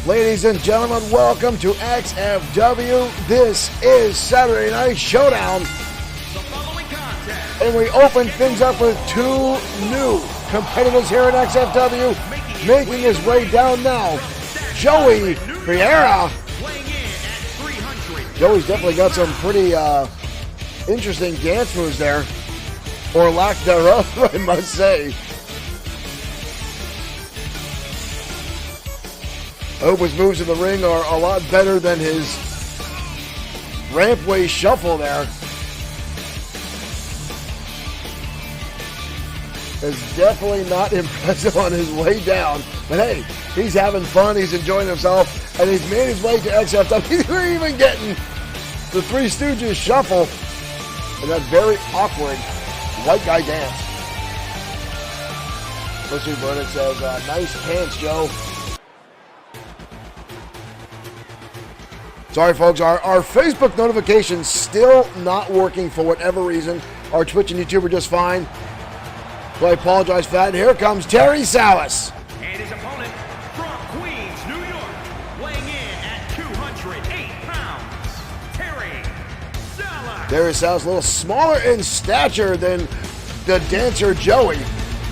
Ladies and gentlemen, welcome to XFW. This is Saturday Night Showdown. And we open things up with two new competitors here at XFW. Making his way down now, Joey Vieira. Joey's definitely got some pretty interesting dance moves there. Or lack thereof, I must say. I hope his moves in the ring are a lot better than his rampway shuffle there. It's definitely not impressive on his way down. But hey, he's having fun, he's enjoying himself, and he's made his way to XFW. We're even getting the Three Stooges shuffle and that very awkward white guy dance. Let's see what it says. Nice pants, Joe. Sorry, folks, our Facebook notifications still not working for whatever reason. Our Twitch and YouTube are just fine. So I apologize for that. And here comes Terry Salas. And his opponent from Queens, New York, weighing in at 208 pounds, Terry Salas. Terry Salas, a little smaller in stature than the dancer Joey.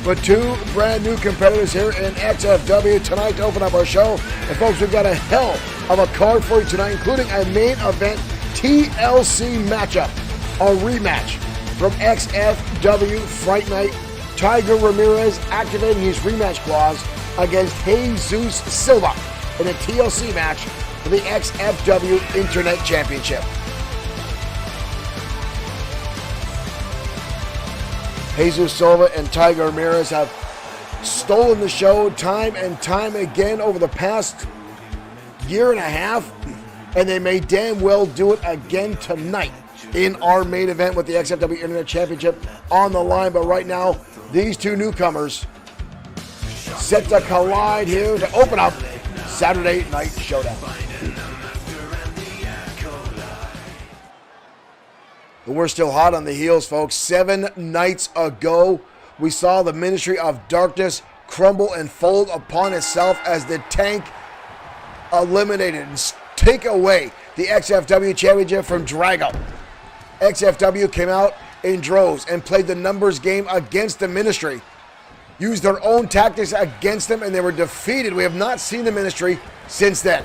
But two brand new competitors here in XFW tonight to open up our show. And folks, we've got a hell of a card for you tonight, including a main event TLC matchup, a rematch from XFW Fright Night. Tiger Ramirez activating his rematch clause against Jesus Silva in a TLC match for the XFW Internet Championship. Jesus Silva and Tiger Ramirez have stolen the show time and time again over the past year and a half, and they may damn well do it again tonight in our main event with the XFW Internet Championship on the line. But right now, these two newcomers set to collide here to open up Saturday Night Showdown. And we're still hot on the heels, folks. 7 nights ago, we saw the Ministry of Darkness crumble and fold upon itself as the Tank eliminated and take away the XFW Championship from Drago. XFW came out in droves and played the numbers game against the Ministry. Used their own tactics against them, and they were defeated. We have not seen the Ministry since then.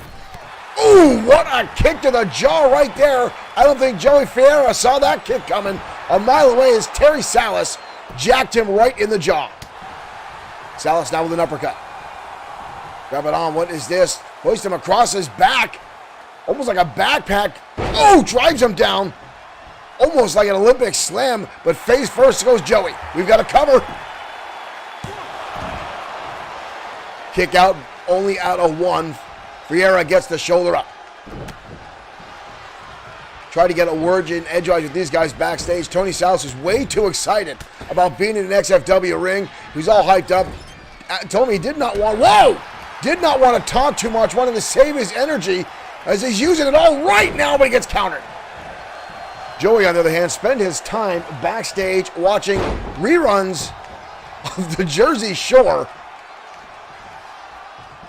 Ooh, what a kick to the jaw right there. I don't think Joey Vieira saw that kick coming. A mile away as Terry Salas jacked him right in the jaw. Salas now with an uppercut. Grab it on. What is this? Hoist him across his back. Almost like a backpack. Oh, drives him down. Almost like an Olympic slam, but face first goes Joey. We've got a cover. Kick out, only out of one. Vieira gets the shoulder up. Try to get a word in edgewise with these guys backstage. Tony Salas is way too excited about being in an XFW ring. He's all hyped up. Told me he did not want to talk too much, wanted to save his energy as he's using it all right now, but he gets countered. Joey, on the other hand, spent his time backstage watching reruns of the Jersey Shore.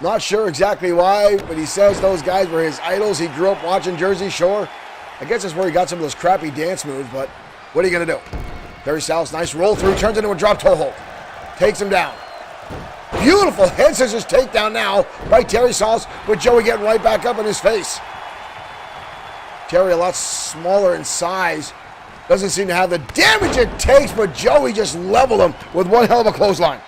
Not sure exactly why, but he says those guys were his idols. He grew up watching Jersey Shore. I guess that's where he got some of those crappy dance moves, but what are you going to do? Terry Salas, nice roll through, turns into a drop toe hold. Takes him down. Beautiful head scissors takedown now by Terry Salas, with Joey getting right back up in his face. Terry a lot smaller in size. Doesn't seem to have the damage it takes, but Joey just leveled him with one hell of a clothesline.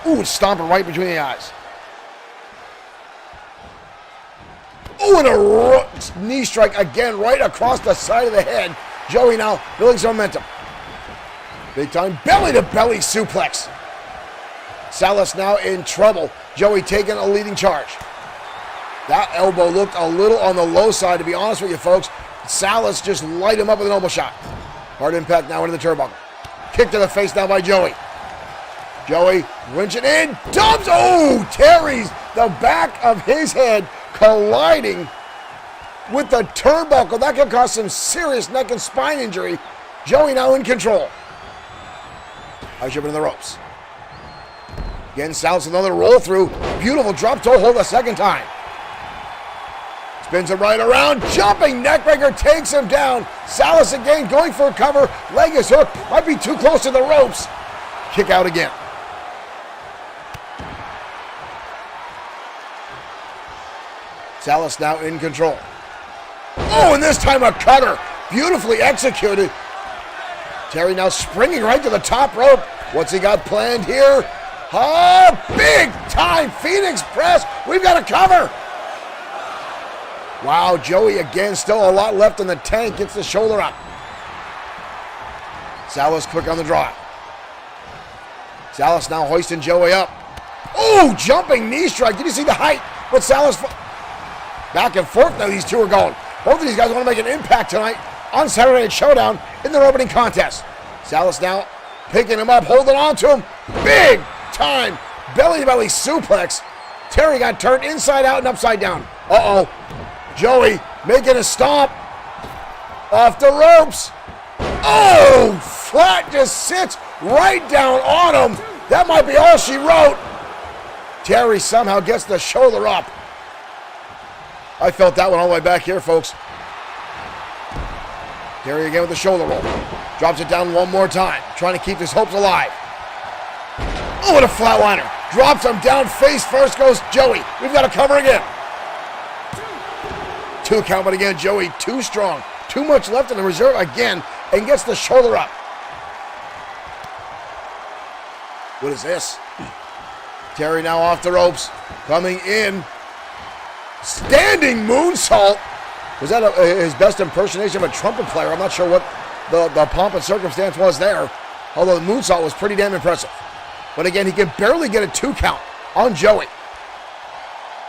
Ooh, stomping right between the eyes. Ooh, and a knee strike again right across the side of the head. Joey now building some momentum. Big time belly-to-belly suplex. Salas now in trouble. Joey taking a leading charge. That elbow looked a little on the low side, to be honest with you, folks. Salas just light him up with an elbow shot. Hard impact now into the turnbuckle. Kick to the face now by Joey. Joey wrenching in, dumps. Oh, Terry's the back of his head colliding with the turnbuckle. That could cause some serious neck and spine injury. Joey now in control. I jump into the ropes. Again, Salas another roll through. Beautiful drop toe hold a second time. Spins it right around. Jumping neckbreaker takes him down. Salas again going for a cover. Leg is hooked. Might be too close to the ropes. Kick out again. Salas now in control. Oh, and this time a cutter. Beautifully executed. Terry now springing right to the top rope. What's he got planned here? Big time Phoenix press. We've got a cover. Wow, Joey again, still a lot left in the tank. Gets the shoulder up. Salas quick on the draw. Salas now hoisting Joey up. Oh, jumping knee strike. Did you see the height? But Salas back and forth now these two are going. Both of these guys want to make an impact tonight on Saturday at Showdown in their opening contest. Salas now picking him up, holding on to him. Big time belly-to-belly suplex. Terry got turned inside out and upside down. Uh-oh. Joey making a stomp. Off the ropes. Oh, flat just sits right down on him. That might be all she wrote. Terry somehow gets the shoulder up. I felt that one all the way back here, folks. Terry again with the shoulder roll. Drops it down one more time, trying to keep his hopes alive. Oh, what a flatliner. Drops him down face first, goes Joey. We've got to cover again. Two count, but again, Joey too strong. Too much left in the reserve again, and gets the shoulder up. What is this? Terry now off the ropes, coming in. Standing moonsault. Was that his best impersonation of a trumpet player? I'm not sure what the pomp and circumstance was there. Although the moonsault was pretty damn impressive. But again, he can barely get a 2 count on Joey.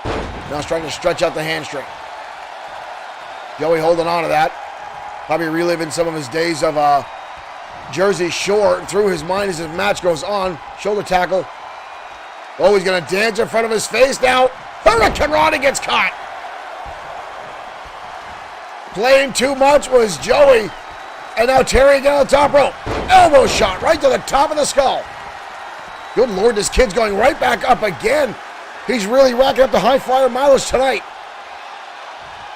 Now he's trying to stretch out the hamstring. Joey holding on to that. Probably reliving some of his days of Jersey Shore through his mind as his match goes on. Shoulder tackle. Oh, he's going to dance in front of his face now. Hurricane Rana gets caught. Playing too much was Joey. And now Terry again on the top rope. Elbow shot right to the top of the skull. Good Lord, this kid's going right back up again. He's really racking up the high flyer mileage tonight.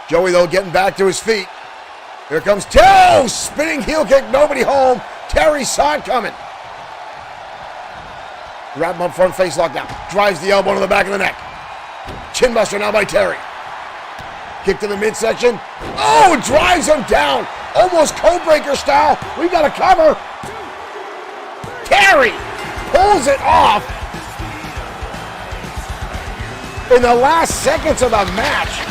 Joey, though, getting back to his feet. Here comes Terry. Spinning heel kick, nobody home. Terry saw it coming. Grab him up front, face lock down. Drives the elbow to the back of the neck. Chin buster now by Terry. Kick to the midsection. Oh, drives him down. Almost code breaker style. We've got a cover. Terry pulls it off in the last seconds of the match.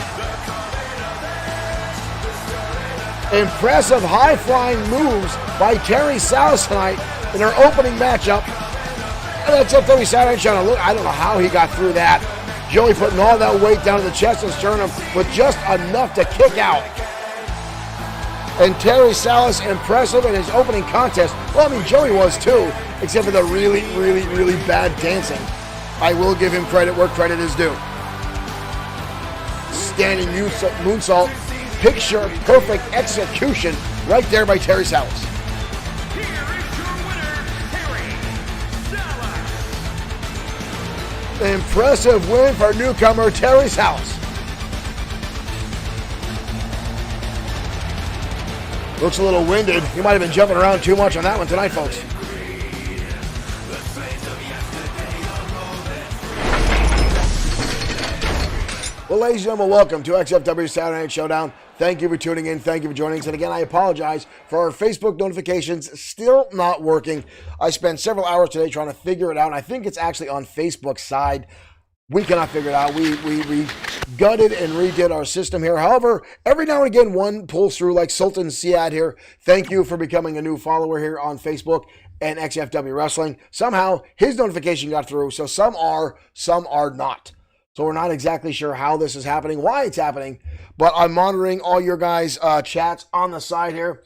Impressive high-flying moves by Terry Salas tonight in our opening matchup. And that's XFW Saturday Showdown. Look, I don't know how he got through that. Joey putting all that weight down to the chest and sternum with just enough to kick out. And Terry Salas impressive in his opening contest. Well, I mean, Joey was too, except for the really, really, really bad dancing. I will give him credit where credit is due. Standing moonsault, picture perfect execution right there by Terry Salas. Here is your winner, Terry Salas. Impressive win for newcomer Terry Salas. Looks a little winded. He might have been jumping around too much on that one tonight, folks. Well, ladies and gentlemen, welcome to XFW Saturday Night Showdown. Thank you for tuning in. Thank you for joining us. And again, I apologize for our Facebook notifications still not working. I spent several hours today trying to figure it out. And I think it's actually on Facebook's side. We cannot figure it out. We gutted and redid our system here. However, every now and again, one pulls through, like Sultan Siad here. Thank you for becoming a new follower here on Facebook and XFW Wrestling. Somehow, his notification got through. So some are not. So we're not exactly sure how this is happening, why it's happening, but I'm monitoring all your guys' chats on the side here.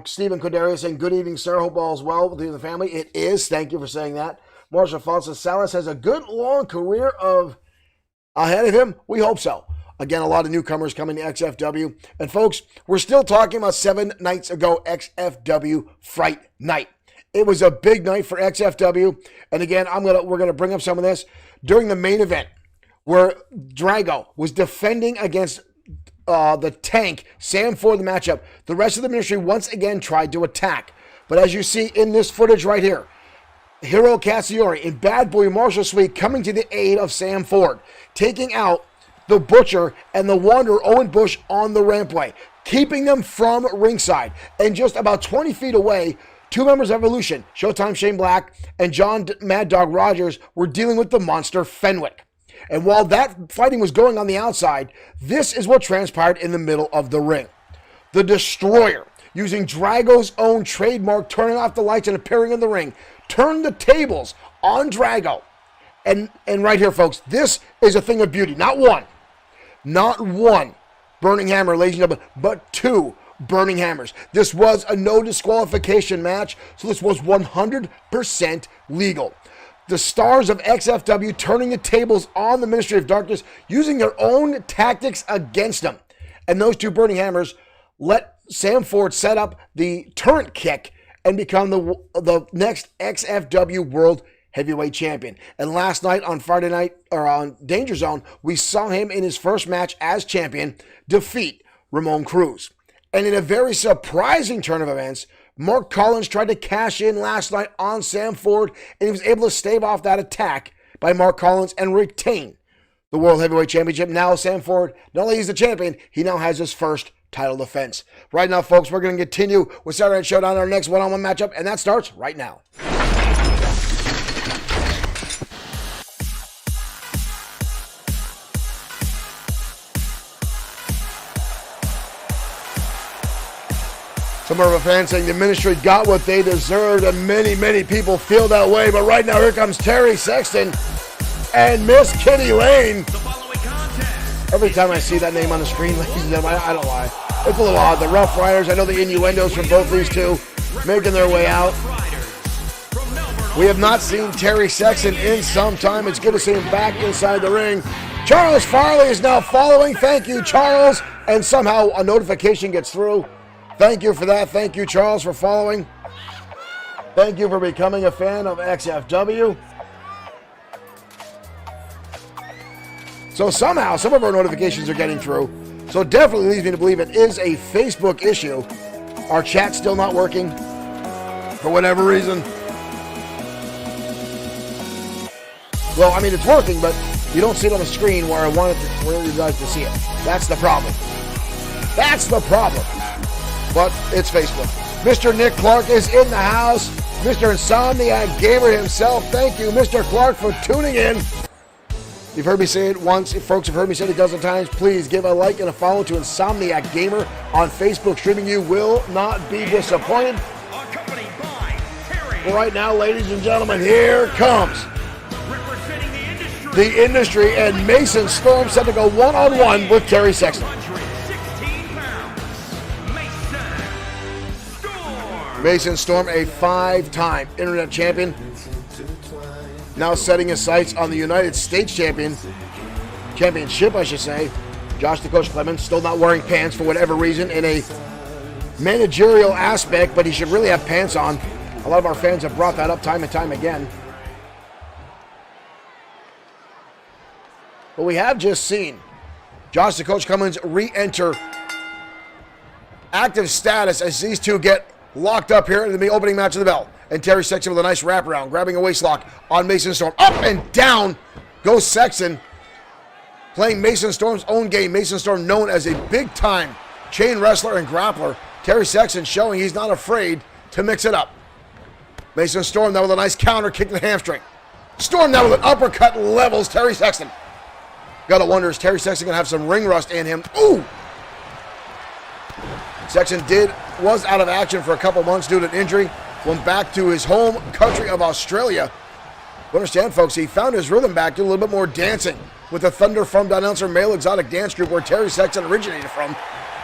Stephen Cordero saying, good evening, sir. Hope all is well with you and the family. It is. Thank you for saying that. Marshall Falls says, Salas has a good long career ahead of him. We hope so. Again, a lot of newcomers coming to XFW. And folks, we're still talking about 7 nights ago XFW Fright Night. It was a big night for XFW. And again, we're gonna bring up some of this during the main event where Drago was defending against the Tank, Sam Ford, the matchup. The rest of the ministry once again tried to attack. But as you see in this footage right here, Hiro Katsuyori and Bad Boy Marshall Sweet coming to the aid of Sam Ford, taking out the Butcher and the Wanderer Owen Bush on the rampway, keeping them from ringside. And just about 20 feet away, two members of Evolution, Showtime Shane Black and John Mad Dog Rogers, were dealing with the monster Fenwick. And while that fighting was going on the outside, this is what transpired in the middle of the ring. The Destroyer, using Drago's own trademark turning off the lights and appearing in the ring, turned the tables on Drago. And right here, folks, this is a thing of beauty. Not one burning hammer, ladies and gentlemen, but two burning hammers. This was a no disqualification match, so this was 100% legal. The stars of XFW turning the tables on the Ministry of Darkness, using their own tactics against them. And those two burning hammers let Sam Ford set up the turret kick and become the next XFW World Heavyweight Champion. And last night on Friday night, or on Danger Zone, we saw him in his first match as champion defeat Ramon Cruz. And in a very surprising turn of events, Mark Collins tried to cash in last night on Sam Ford, and he was able to stave off that attack by Mark Collins and retain the World Heavyweight Championship. Now Sam Ford, not only is the champion, he now has his first title defense. Right now, folks, we're going to continue with Saturday Night Showdown, our next one-on-one matchup, and that starts right now. Some of our fans saying the ministry got what they deserved, and many people feel that way. But right now, here comes Terry Sexton and Miss Kitty Lane. Every time I see that name on the screen, ladies and gentlemen, I don't lie. It's a little odd. The Rough Riders, I know the innuendos from both these two making their way out. We have not seen Terry Sexton in some time. It's good to see him back inside the ring. Charles Farley is now following. Thank you, Charles. And somehow a notification gets through. Thank you for that. Thank you, Charles, for following. Thank you for becoming a fan of XFW. So somehow, some of our notifications are getting through. So it definitely leads me to believe it is a Facebook issue. Our chat's still not working for whatever reason. Well, I mean, it's working, but you don't see it on the screen where I wanted for you guys to see it. That's the problem. That's the problem. But it's Facebook. Mr. Nick Clark is in the house. Mr. Insomniac Gamer himself. Thank you, Mr. Clark, for tuning in. You've heard me say it once. If folks have heard me say it a dozen times, please give a like and a follow to Insomniac Gamer on Facebook Streaming. You will not be disappointed. Well, right now, ladies and gentlemen, here comes the industry, and Mason Storm set to go one-on-one with Terry Sexton. Mason Storm, a 5-time internet champion, now setting his sights on the United States championship, I should say. Josh the Coach Clemens still not wearing pants for whatever reason in a managerial aspect, but he should really have pants on. A lot of our fans have brought that up time and time again. But we have just seen Josh the Coach Clemens re-enter active status as these two get locked up here in the opening match of the bell. And Terry Sexton with a nice wraparound, grabbing a waistlock on Mason Storm. Up and down goes Sexton, playing Mason Storm's own game. Mason Storm known as a big-time chain wrestler and grappler. Terry Sexton showing he's not afraid to mix it up. Mason Storm now with a nice counter kick to the hamstring. Storm now with an uppercut levels Terry Sexton. Gotta wonder, is Terry Sexton gonna have some ring rust in him? Ooh! Sexton was out of action for a couple months due to an injury. Went back to his home country of Australia. But understand, folks, he found his rhythm back, did a little bit more dancing with the Thunder from Announcer Male Exotic Dance Group, where Terry Sexton originated from.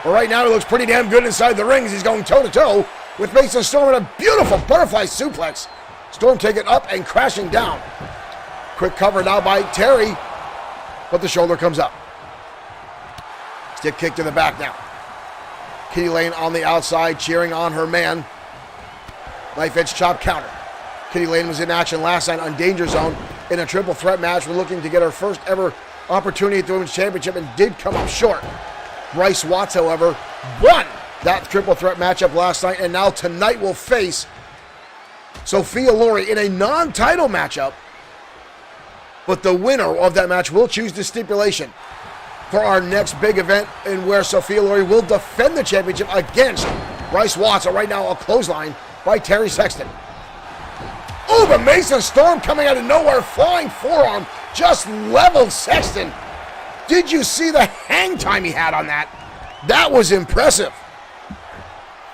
But right now he looks pretty damn good inside the ring as he's going toe-to-toe with Mason Storm in a beautiful butterfly suplex. Storm taking up and crashing down. Quick cover now by Terry, but the shoulder comes up. Stick kick to the back now. Kitty Lane on the outside cheering on her man. Knife edge chop counter. Kitty Lane was in action last night on Danger Zone in a triple threat match. We're looking to get our first ever opportunity at the Women's Championship and did come up short. Bryce Watts, however, won that triple threat matchup last night, and now tonight will face Sophia Lory in a non-title matchup. But the winner of that match will choose the stipulation for our next big event, in where Sophia Lory will defend the championship against Bryce Watts. So right now, a clothesline by Terry Sexton. Oh, but Mason Storm coming out of nowhere, flying forearm, just leveled Sexton. Did you see the hang time he had on that? That was impressive.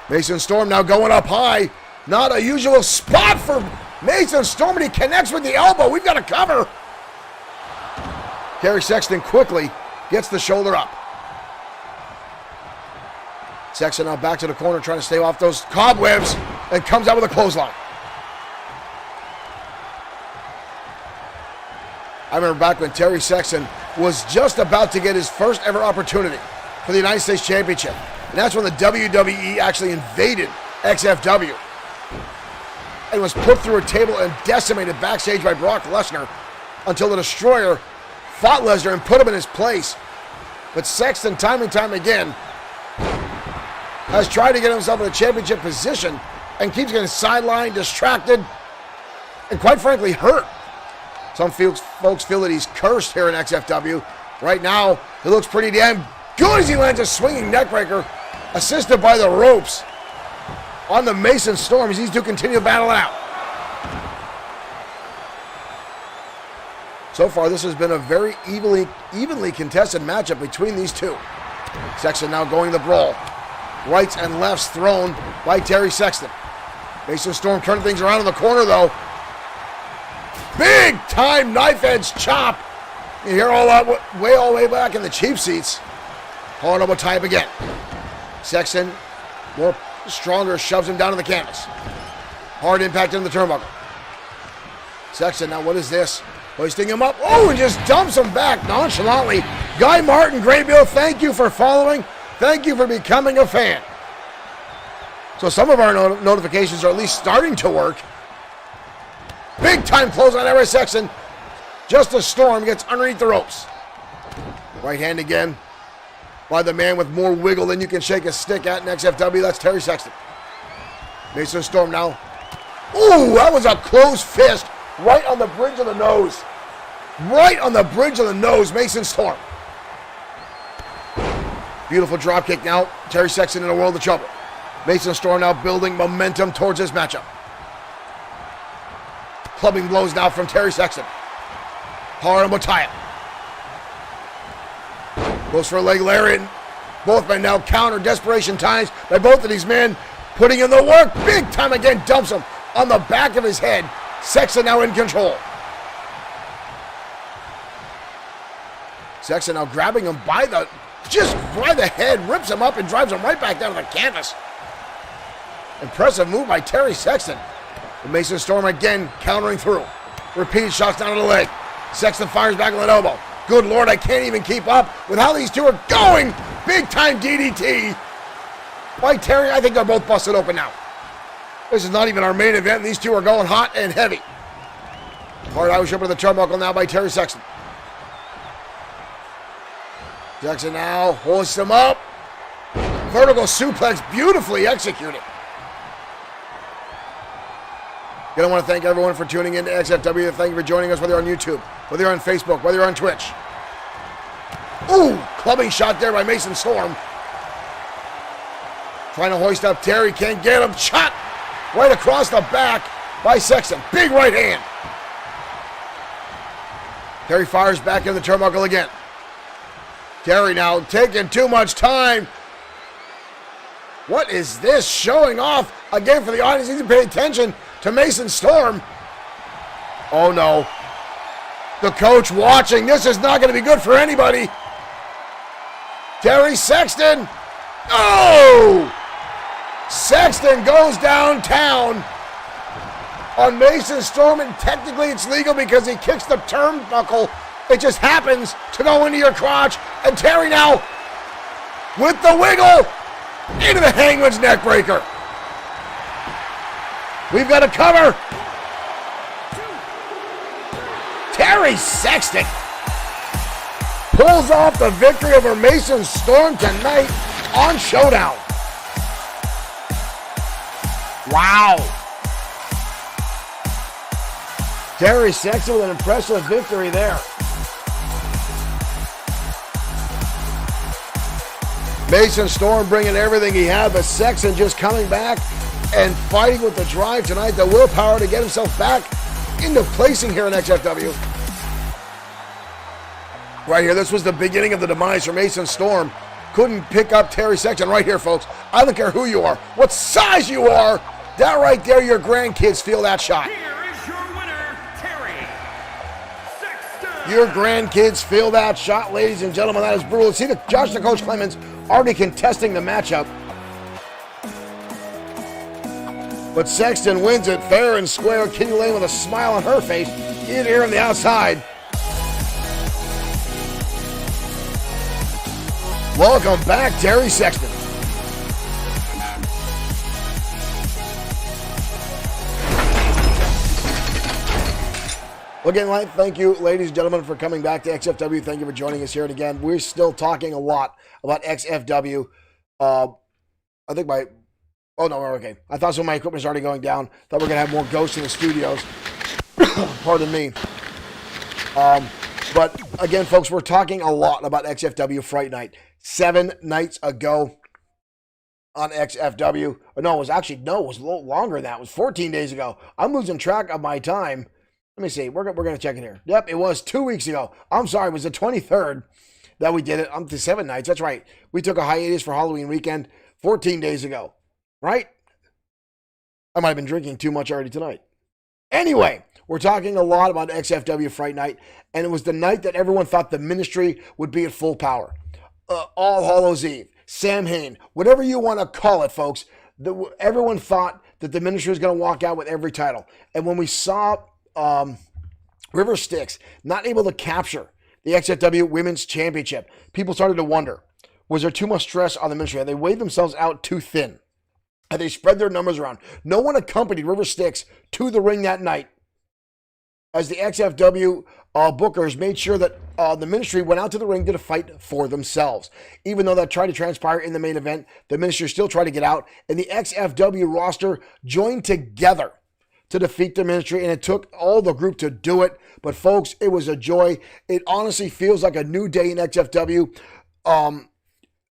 Mason Storm now going up high. Not a usual spot for Mason Storm, and he connects with the elbow. We've got a cover. Terry Sexton quickly gets the shoulder up. Sexton now back to the corner, trying to stay off those cobwebs, and comes out with a clothesline. I remember back when Terry Sexton was just about to get his first ever opportunity for the United States Championship. And that's when the WWE actually invaded XFW and was put through a table and decimated backstage by Brock Lesnar until the Destroyer fought Lesnar and put him in his place. But Sexton, time and time again, has tried to get himself in a championship position and keeps getting sidelined, distracted, and quite frankly hurt. Some folks feel that he's cursed here in XFW. Right now, it looks pretty damn good as he lands a swinging neckbreaker, assisted by the ropes on the Mason Storm as these two continue to battle out. So far, this has been a very evenly contested matchup between these two. Sexton now going the brawl. Rights and lefts thrown by Terry Sexton. Mason Storm turning things around in the corner, though. Big time knife edge chop. You hear all that all the way back in the cheap seats. Hard elbow tie up again. Sexton, more stronger, shoves him down to the canvas. Hard impact into the turnbuckle. Sexton, now what is this? Hoisting him up. Oh, and just dumps him back nonchalantly. Guy Martin, Graybill, thank you for following. Thank you for becoming a fan. So some of our notifications are at least starting to work. Big time close on Terry Sexton. Just a Storm gets underneath the ropes. Right hand again by the man with more wiggle than you can shake a stick at in XFW. That's Terry Sexton. Mason Storm now. Ooh, that was a closed fist right on the bridge of the nose. Right on the bridge of the nose, Mason Storm. Beautiful drop kick now. Terry Sexton in a world of trouble. Mason Storm now building momentum towards this matchup. Clubbing blows now from Terry Sexton. Hard elbow tie-up. Goes for a leg lariat. Both men now counter. Desperation times by both of these men. Putting in the work. Big time again. Dumps him on the back of his head. Sexton now in control. Sexton now grabbing him by the head. Rips him up and drives him right back down to the canvas. Impressive move by Terry Sexton. And Mason Storm again countering through. Repeated shots down to the leg. Sexton fires back with an elbow. Good Lord, I can't even keep up with how these two are going. Big time DDT by Terry. I think they're both busted open now. This is not even our main event. These two are going hot and heavy. Hard Irish up to the turnbuckle now by Terry Sexton. Sexton now hoists him up. Vertical suplex beautifully executed. Again, I want to thank everyone for tuning in to XFW. Thank you for joining us, whether you're on YouTube, whether you're on Facebook, whether you're on Twitch. Ooh, clubbing shot there by Mason Storm. Trying to hoist up Terry, can't get him. Shot right across the back by Sexton. Big right hand. Terry fires back in the turnbuckle again. Terry now taking too much time. What is this? Showing off again for the audience. Need to pay attention to Mason Storm. Oh no. The coach watching. This is not going to be good for anybody. Terry Sexton. Oh! Sexton goes downtown on Mason Storm, and technically it's legal because he kicks the turnbuckle. It just happens to go into your crotch. And Terry now with the wiggle into the Hangman's neckbreaker. We've got a cover. Terry Sexton pulls off the victory over Mason Storm tonight on Showdown. Wow. Terry Sexton with an impressive victory there. Mason Storm bringing everything he had, but Sexton just coming back and fighting with the drive tonight, the willpower to get himself back into placing here in XFW. Right here, this was the beginning of the demise for Mason Storm. Couldn't pick up Terry Sexton right here, folks. I don't care who you are, what size you are. That right there, your grandkids feel that shot. Here is your winner, Terry Sexton. Your grandkids feel that shot, ladies and gentlemen. That is brutal. See Josh the Coach Clemens already contesting the matchup. But Sexton wins it fair and square. Kitty Lane with a smile on her face. In here on the outside. Welcome back, Terry Sexton. Again, thank you, ladies and gentlemen, for coming back to XFW. Thank you for joining us here. And again, we're still talking a lot about XFW. I think my... Oh, no, we're okay. I thought some of my equipment was already going down. Thought we were going to have more ghosts in the studios. Pardon me. But again, folks, we're talking a lot about XFW Fright Night. 7 nights ago on XFW. No, it was a little longer than that. It was 14 days ago. I'm losing track of my time. Let me see. We're going to check it here. Yep, it was 2 weeks ago. I'm sorry. It was the 23rd that we did it. On the 7 nights. That's right. We took a hiatus for Halloween weekend 14 days ago. Right? I might have been drinking too much already tonight. Anyway, we're talking a lot about XFW Fright Night, and it was the night that everyone thought the ministry would be at full power. All Hallows Eve, Samhain, whatever you want to call it, folks. Everyone thought that the ministry was going to walk out with every title. And when we saw River Styx not able to capture the XFW Women's Championship, people started to wonder, was there too much stress on the ministry? Had they weighed themselves out too thin? Had they spread their numbers around? No one accompanied River Styx to the ring that night, as the XFW bookers made sure that the ministry went out to the ring to fight for themselves. Even though that tried to transpire in the main event, the ministry still tried to get out, and the XFW roster joined together to defeat the ministry, and it took all the group to do it. But folks, it was a joy. It honestly feels like a new day in XFW.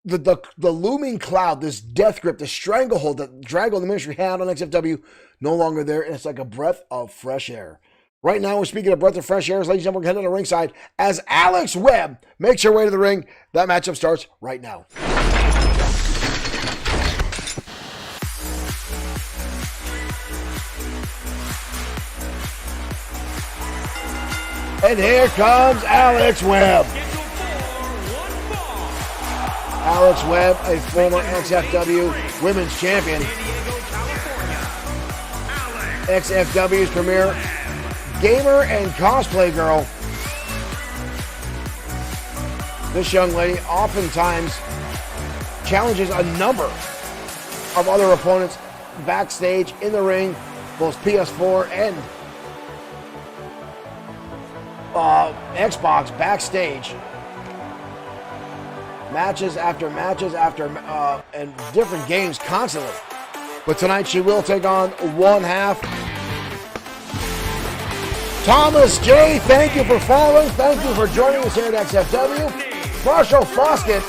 The looming cloud, this death grip, the stranglehold that Drago the ministry had on XFW, no longer there, and it's like a breath of fresh air. Right now, we're speaking of breath of fresh air. Ladies and gentlemen, we're heading to the ringside as Alex Webb makes her way to the ring. That matchup starts right now. And here comes Alex Webb. Alex Webb, a former XFW Women's Champion. XFW's premier gamer and cosplay girl. This young lady oftentimes challenges a number of other opponents backstage, in the ring, both PS4 and Xbox backstage. Matches after and different games constantly. But tonight she will take on one half. Thomas J, thank you for following. Thank you for joining us here at XFW. Marshall Foskett,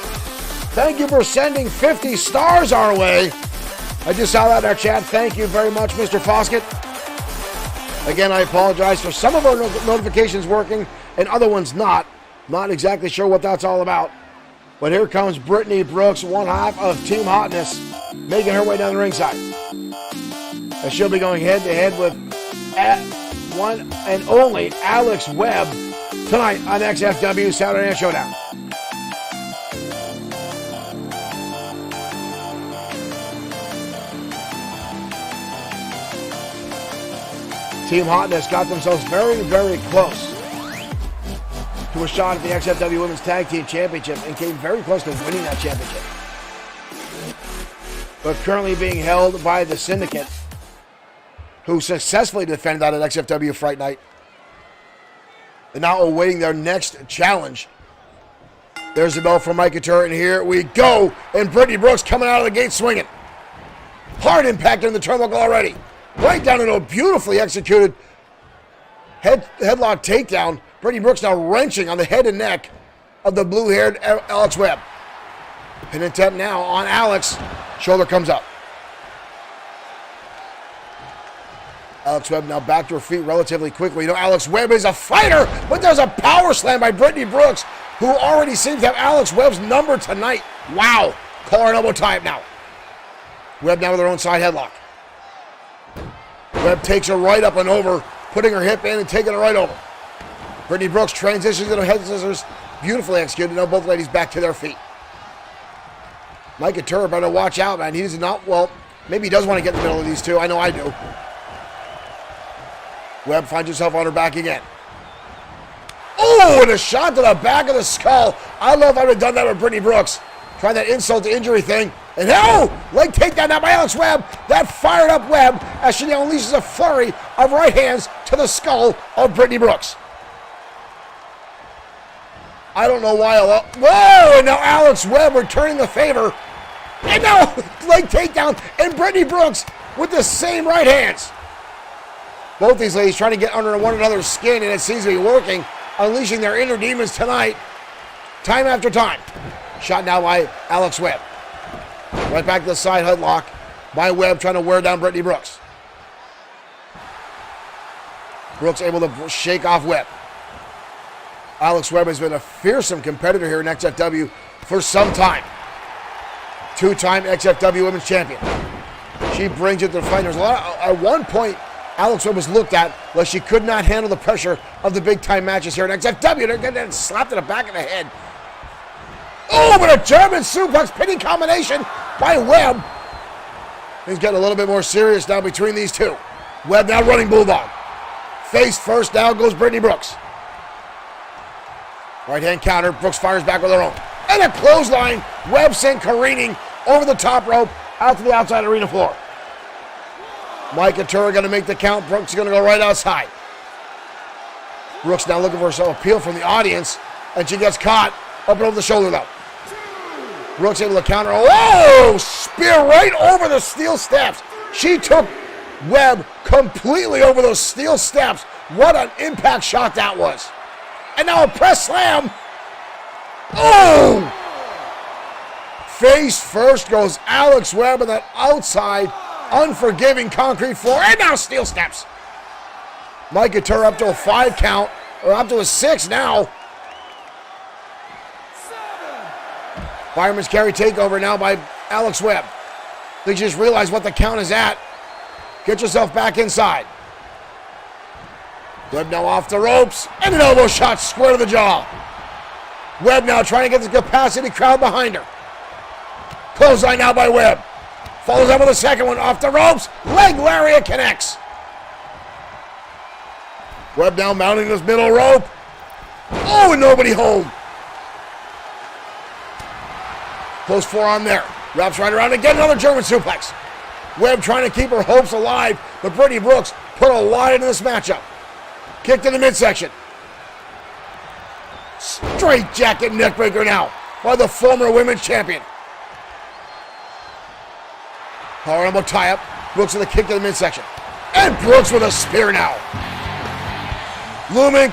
thank you for sending 50 stars our way. I just saw that in our chat. Thank you very much, Mr. Foskett. Again, I apologize for some of our notifications working and other ones not. Not exactly sure what that's all about. But here comes Brittany Brooks, one half of Team Hotness, making her way down the ringside. And she'll be going head-to-head with one and only Alex Webb tonight on XFW Saturday Night Showdown. Team Hotness got themselves very, very close to a shot at the XFW Women's Tag Team Championship and came very close to winning that championship. But currently being held by the Syndicate. who successfully defended that at XFW Fright Night. And now awaiting their next challenge. There's the bell from Mike Couture, and here we go. And Brittany Brooks coming out of the gate swinging. Hard impact in the turnbuckle already. Right down into a beautifully executed headlock takedown. Brittany Brooks now wrenching on the head and neck of the blue-haired Alex Webb. Pin attempt now on Alex. Shoulder comes up. Alex Webb now back to her feet relatively quickly. You know, Alex Webb is a fighter, but there's a power slam by Brittany Brooks, who already seems to have Alex Webb's number tonight. Wow. Collar and elbow tie up now. Webb now with her own side headlock. Webb takes her right up and over, putting her hip in and taking her right over. Brittany Brooks transitions into head scissors. Beautifully executed. Now both ladies back to their feet. Mike Couture better watch out, man. He does not, well, maybe he does want to get in the middle of these two. I know I do. Webb finds herself on her back again. Oh, and a shot to the back of the skull. I love how I've done that with Brittany Brooks. Trying that insult to injury thing. And leg takedown now by Alex Webb. That fired up Webb as she now unleashes a flurry of right hands to the skull of Brittany Brooks. I don't know why. Whoa, and now Alex Webb returning the favor. And now leg takedown, and Brittany Brooks with the same right hands. Both these ladies trying to get under one another's skin, and it seems to be working, unleashing their inner demons tonight, time after time. Shot now by Alex Webb. Right back to the side headlock by Webb, trying to wear down Brittany Brooks. Brooks able to shake off Webb. Alex Webb has been a fearsome competitor here in XFW for some time. Two-time XFW Women's Champion. She brings it to the fighters. At one point, Alex Webb was looked at like she could not handle the pressure of the big-time matches here in XFW. Then slapped to the back of the head. Oh, but a German suplex pinning combination by Webb. Things getting a little bit more serious now between these two. Webb now running bulldog. Face first, now goes Brittany Brooks. Right hand counter, Brooks fires back with her own. And a clothesline, Webb sent careening over the top rope out to the outside arena floor. Mike Couture going to make the count. Brooks is going to go right outside. Brooks now looking for some appeal from the audience, and she gets caught up and over the shoulder though. Brooks able to counter. Oh, spear right over the steel steps. She took Webb completely over those steel steps. What an impact shot that was. And now a press slam. Oh! Face first goes Alex Webb on that outside, unforgiving concrete floor. And now steel steps. Mike Couture up to a 5 count, or up to a 6 now. Fireman's carry takeover now by Alex Webb. They just realized what the count is at. Get yourself back inside. Webb now off the ropes, and an elbow shot square to the jaw. Webb now trying to get the capacity crowd behind her. Clothesline now by Webb. Follows up with a second one off the ropes. Leg lariat connects. Webb now mounting this middle rope. Oh, and nobody home. Close forearm there. Wraps right around again, another German suplex. Webb trying to keep her hopes alive, but Brittany Brooks put a lot into this matchup. Kicked in the midsection. Straight jacket neckbreaker now by the former women's champion. Power elbow tie up. Brooks with a kick to the midsection. And Brooks with a spear now. Lumen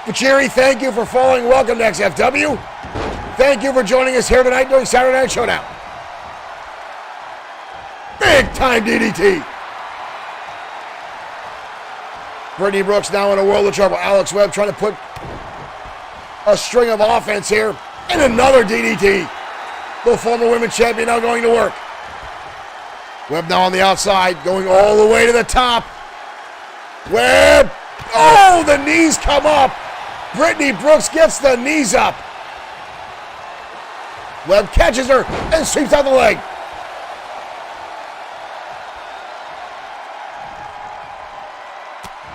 Pachiri, thank you for following. Welcome to XFW. Thank you for joining us here tonight during Saturday Night Showdown. Big time DDT. Brittany Brooks now in a world of trouble. Alex Webb trying to put a string of offense here. And another DDT. The former women's champion now going to work. Webb now on the outside, going all the way to the top. Webb. Oh, the knees come up. Brittany Brooks gets the knees up. Webb catches her and sweeps out the leg.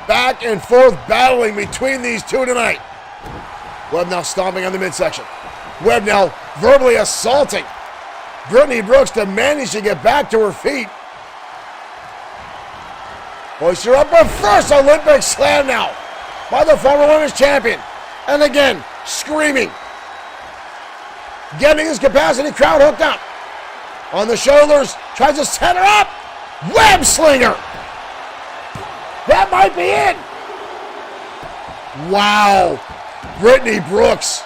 Back and forth battling between these two tonight. Webb now stomping on the midsection. Webb now verbally assaulting Brittany Brooks to manage to get back to her feet. Hoist her up, her first Olympic slam now by the former women's champion. And again, screaming. Getting his capacity crowd hooked up. On the shoulders, tries to set her up. Web slinger. That might be it. Wow. Brittany Brooks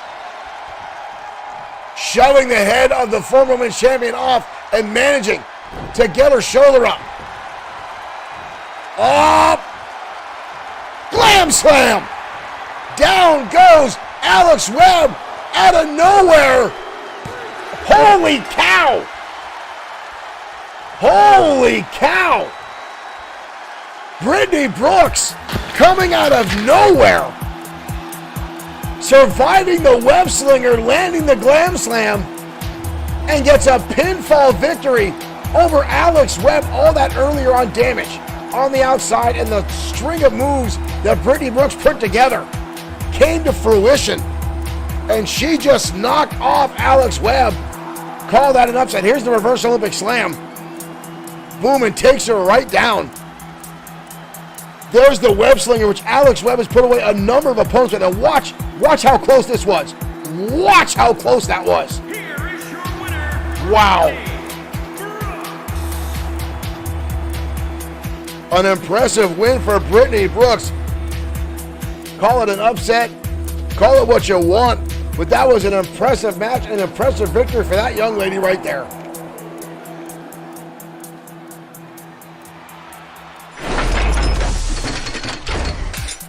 shoving the head of the former women's champion off and managing to get her shoulder up. Up. Glam slam. Down goes Alex Webb out of nowhere. Holy cow. Holy cow. Brittany Brooks coming out of nowhere. Surviving the web slinger, landing the glam slam, and gets a pinfall victory over Alex Webb. All that earlier on damage on the outside and the string of moves that Brittany Brooks put together came to fruition. And she just knocked off Alex Webb. Call that an upset. Here's the reverse Olympic slam. Boom, and takes her right down. There's the web slinger, which Alex Webb has put away a number of opponents with. And watch how close this was. Watch how close that was. Here is your winner. Wow. An impressive win for Brittany Brooks. Call it an upset. Call it what you want. But that was an impressive match, an impressive victory for that young lady right there.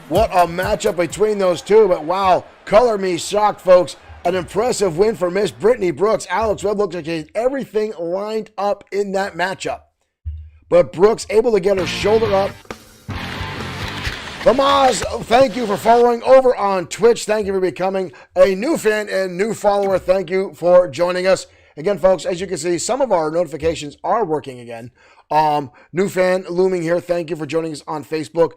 What a matchup between those two, but wow, color me shocked, folks. An impressive win for Miss Brittany Brooks. Alex Webb looked like he had everything lined up in that matchup. But Brooks able to get her shoulder up. Lamaz, thank you for following over on Twitch. Thank you for becoming a new fan and new follower. Thank you for joining us. Again, folks, as you can see, some of our notifications are working again. New fan looming here. Thank you for joining us on Facebook.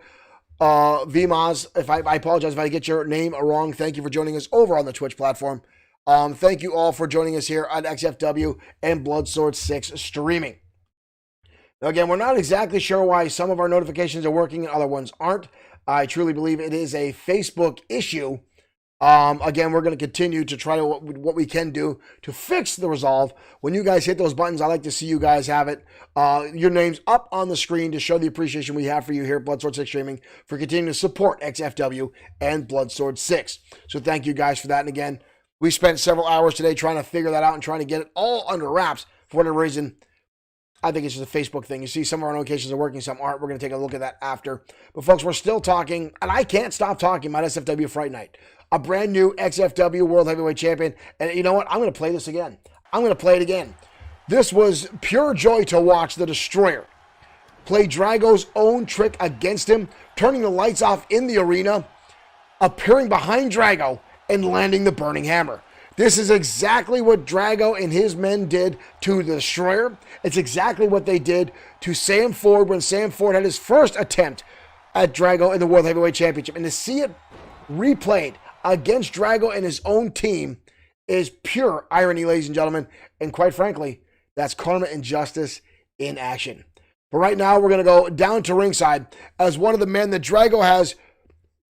Vmaz, if I apologize if I get your name wrong. Thank you for joining us over on the Twitch platform. Thank you all for joining us here on XFW and Bloodsword6 Streaming. Now, again, we're not exactly sure why some of our notifications are working and other ones aren't. I truly believe it is a Facebook issue. Again, we're going to continue to try to what we can do to fix the resolve. When you guys hit those buttons, I like to see you guys have it. Your names up on the screen to show the appreciation we have for you here at Bloodsword6 Streaming for continuing to support XFW and Bloodsword6. So thank you guys for that. And again, we spent several hours today trying to figure that out and trying to get it all under wraps. For whatever reason, I think it's just a Facebook thing. You see, some of our notifications are working, some aren't. We're going to take a look at that after. But folks, we're still talking, and I can't stop talking about SFW Fright Night. A brand new XFW World Heavyweight Champion. And you know what? I'm going to play this again. I'm going to play it again. This was pure joy to watch the Destroyer play Drago's own trick against him, turning the lights off in the arena, appearing behind Drago, and landing the Burning Hammer. This is exactly what Drago and his men did to the Destroyer. It's exactly what they did to Sam Ford when Sam Ford had his first attempt at Drago in the World Heavyweight Championship. And to see it replayed against Drago and his own team is pure irony, ladies and gentlemen. And quite frankly, that's karma and justice in action. But right now, we're going to go down to ringside as one of the men that Drago has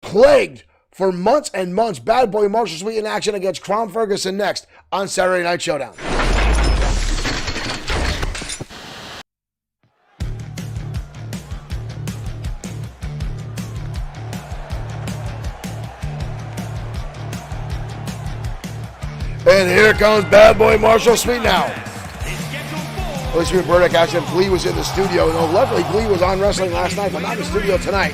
plagued for months and months. Bad Boy Marshall Sweet in action against Crom Ferguson next on Saturday Night Showdown. And here comes Bad Boy Marshall Sweet now. Let's hear Burdick action. Glee was in the studio. No, luckily Glee was on wrestling last night, but not in the studio tonight.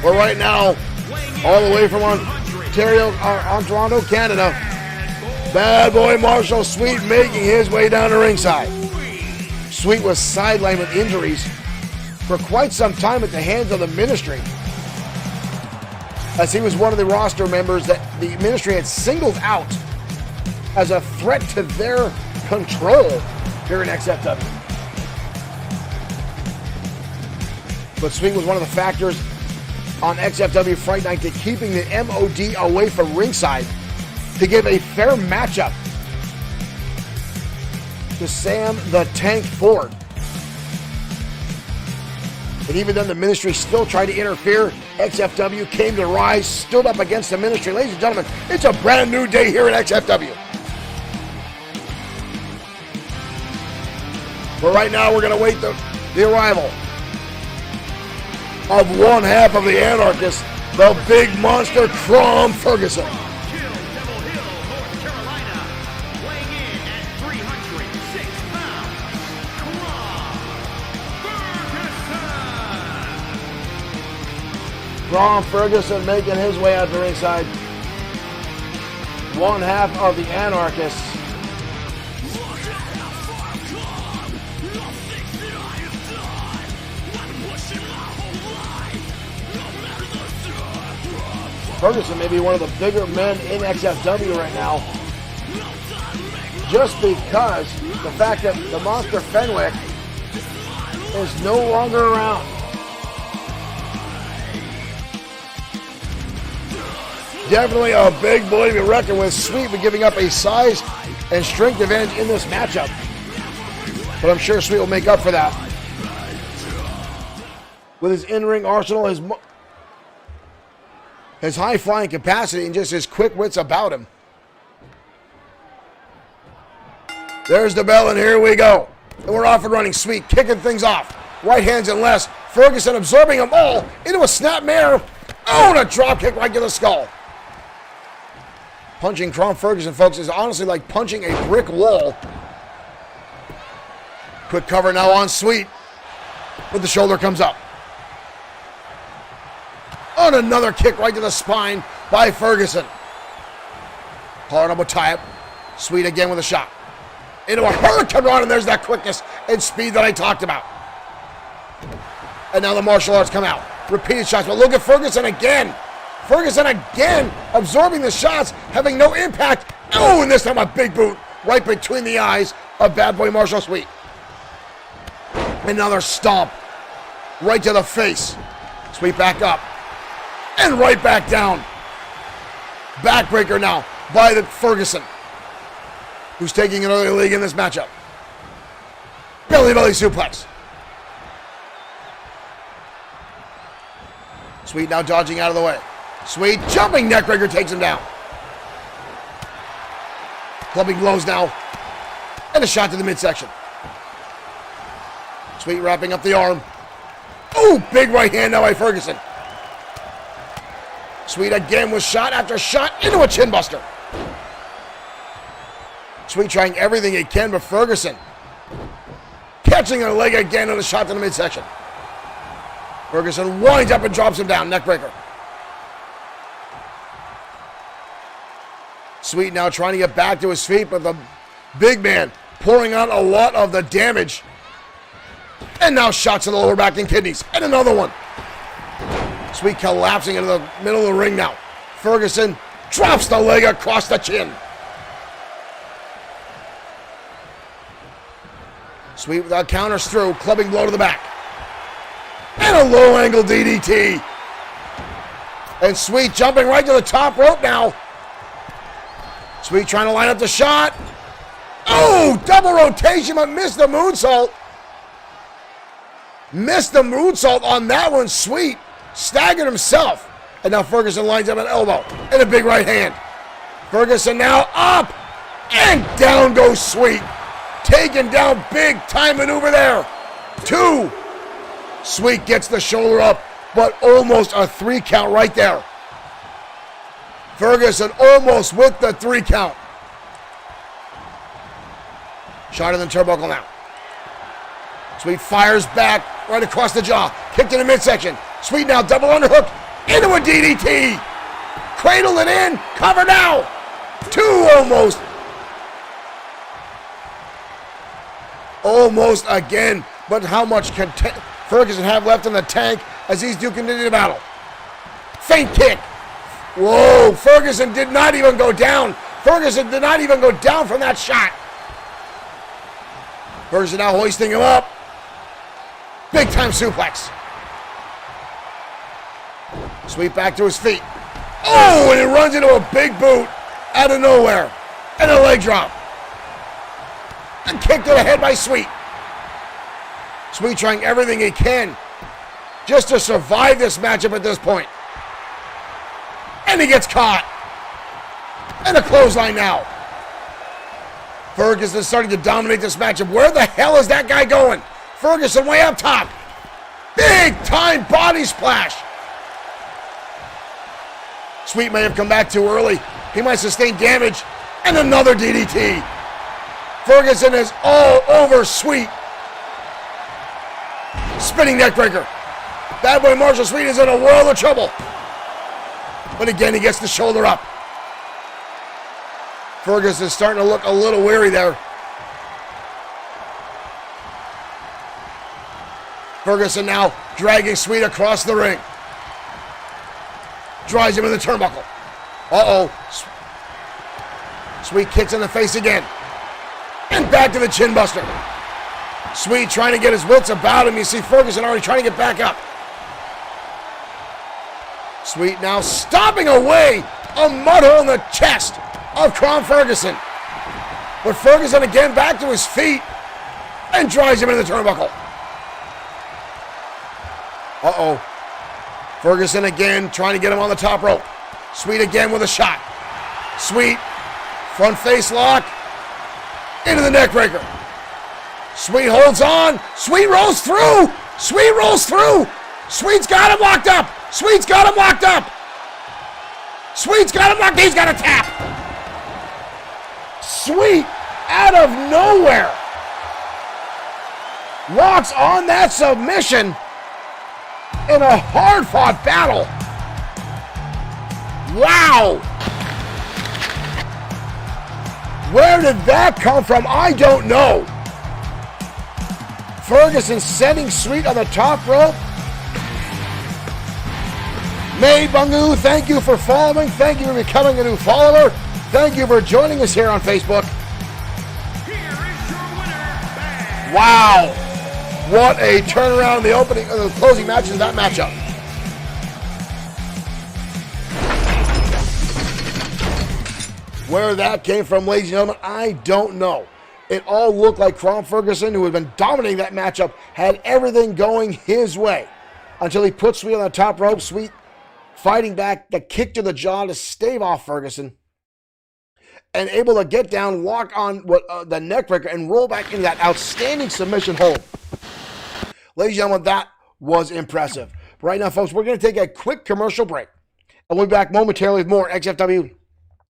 But right now, all the way from Ontario, Toronto, Canada, Bad Boy Marshall Sweet making his way down to ringside. Sweet was sidelined with injuries for quite some time at the hands of the Ministry, as he was one of the roster members that the Ministry had singled out as a threat to their control here in XFW. But Sweet was one of the factors on XFW Fright Night to keeping the MOD away from ringside to give a fair matchup to Sam the Tank Ford. And even then, the Ministry still tried to interfere. XFW came to rise, stood up against the Ministry. Ladies and gentlemen, it's a brand new day here at XFW. But right now, we're going to wait the arrival of one half of the Anarchists, the big monster, Crom Ferguson. Crom Ferguson making his way out to ringside. One half of the Anarchists. Ferguson may be one of the bigger men in XFW right now, just because the fact that the Monster Fenwick is no longer around. Definitely a big boy to be reckoned with. Sweet be giving up a size and strength advantage in this matchup, but I'm sure Sweet will make up for that with his in-ring arsenal, his high-flying capacity, and just his quick wits about him. There's the bell, and here we go. And we're off and running. Sweet kicking things off. Right hands and lefts. Ferguson absorbing them all into a snapmare. Oh, and a drop kick right to the skull. Punching Crom Ferguson, folks, is honestly like punching a brick wall. Quick cover now on Sweet. But the shoulder comes up. On another kick right to the spine by Ferguson. Hard elbow tie-up. Sweet again with a shot. Into a hurricane run, and there's that quickness and speed that I talked about. And now the martial arts come out. Repeated shots, but look at Ferguson again. Ferguson again absorbing the shots, having no impact. Oh, and this time a big boot right between the eyes of Bad Boy Marshall Sweet. Another stomp right to the face. Sweet back up. And right back down. Backbreaker now by the Ferguson, who's taking another league in this matchup. Belly suplex. Sweet now dodging out of the way. Sweet jumping neckbreaker takes him down. Clubbing blows now. And a shot to the midsection. Sweet wrapping up the arm. Oh, big right hand now by Ferguson. Sweet again with shot after shot into a chin buster. Sweet trying everything he can, but Ferguson catching a leg again on a shot to the midsection. Ferguson winds up and drops him down, neckbreaker. Sweet now trying to get back to his feet, but the big man pouring out a lot of the damage. And now shots to the lower back and kidneys. And another one. Sweet collapsing into the middle of the ring now. Ferguson drops the leg across the chin. Sweet without counters through, clubbing blow to the back. And a low angle DDT. And Sweet jumping right to the top rope now. Sweet trying to line up the shot. Oh, double rotation, but missed the moonsault. Missed the moonsault on that one. Sweet staggered himself. And now Ferguson lines up an elbow and a big right hand. Ferguson now up. And down goes Sweet. Taken down, big time maneuver there. 2. Sweet gets the shoulder up, but almost a 3 count right there. Ferguson almost with the 3 count. Shot in the turnbuckle now. Sweet fires back right across the jaw. Kicked in the midsection. Sweet now double underhook into a DDT. Cradled it in. Cover now. 2 almost. Almost again. But how much can Ferguson have left in the tank as these two continue to battle? Feint kick. Whoa, Ferguson did not even go down. Ferguson did not even go down from that shot. Ferguson now hoisting him up. Big time suplex. Sweet back to his feet. Oh, and it runs into a big boot out of nowhere. And a leg drop. And kick to the head by Sweet. Sweet trying everything he can just to survive this matchup at this point. And he gets caught. And a clothesline now. Ferguson is starting to dominate this matchup. Where the hell is that guy going? Ferguson way up top. Big time body splash. Sweet may have come back too early. He might sustain damage. And another DDT. Ferguson is all over Sweet. Spinning neckbreaker. Bad boy Marshall Sweet is in a world of trouble. But again, he gets the shoulder up. Ferguson is starting to look a little weary there. Ferguson now dragging Sweet across the ring. Drives him in the turnbuckle. Uh-oh. Sweet kicks in the face again. And back to the chin buster. Sweet trying to get his wits about him. You see Ferguson already trying to get back up. Sweet now stomping away a mud hole in the chest of Crom Ferguson. But Ferguson again back to his feet and drives him into the turnbuckle. Uh-oh. Ferguson again trying to get him on the top rope. Sweet again with a shot. Sweet, front face lock, into the neck breaker. Sweet holds on. Sweet rolls through. Sweet rolls through. Sweet's got him locked up. Sweet's got him locked up. Sweet's got him locked. He's got a tap. Sweet out of nowhere locks on that submission in a hard-fought battle. Wow. Where did that come from? I don't know. Ferguson setting Sweet on the top rope. May Bungu, thank you for following. Thank you for becoming a new follower. Thank you for joining us here on Facebook. Here is your winner, Wow. What a turnaround in the opening, the closing matches of that matchup. Where that came from, ladies and gentlemen, I don't know. It all looked like Crom Ferguson, who had been dominating that matchup, had everything going his way until he put Sweet on the top rope. Sweet fighting back, the kick to the jaw to stave off Ferguson, and able to get down, lock on the neck breaker, and roll back into that outstanding submission hold. Ladies and gentlemen, that was impressive. Right now, folks, we're going to take a quick commercial break, and we'll be back momentarily with more XFW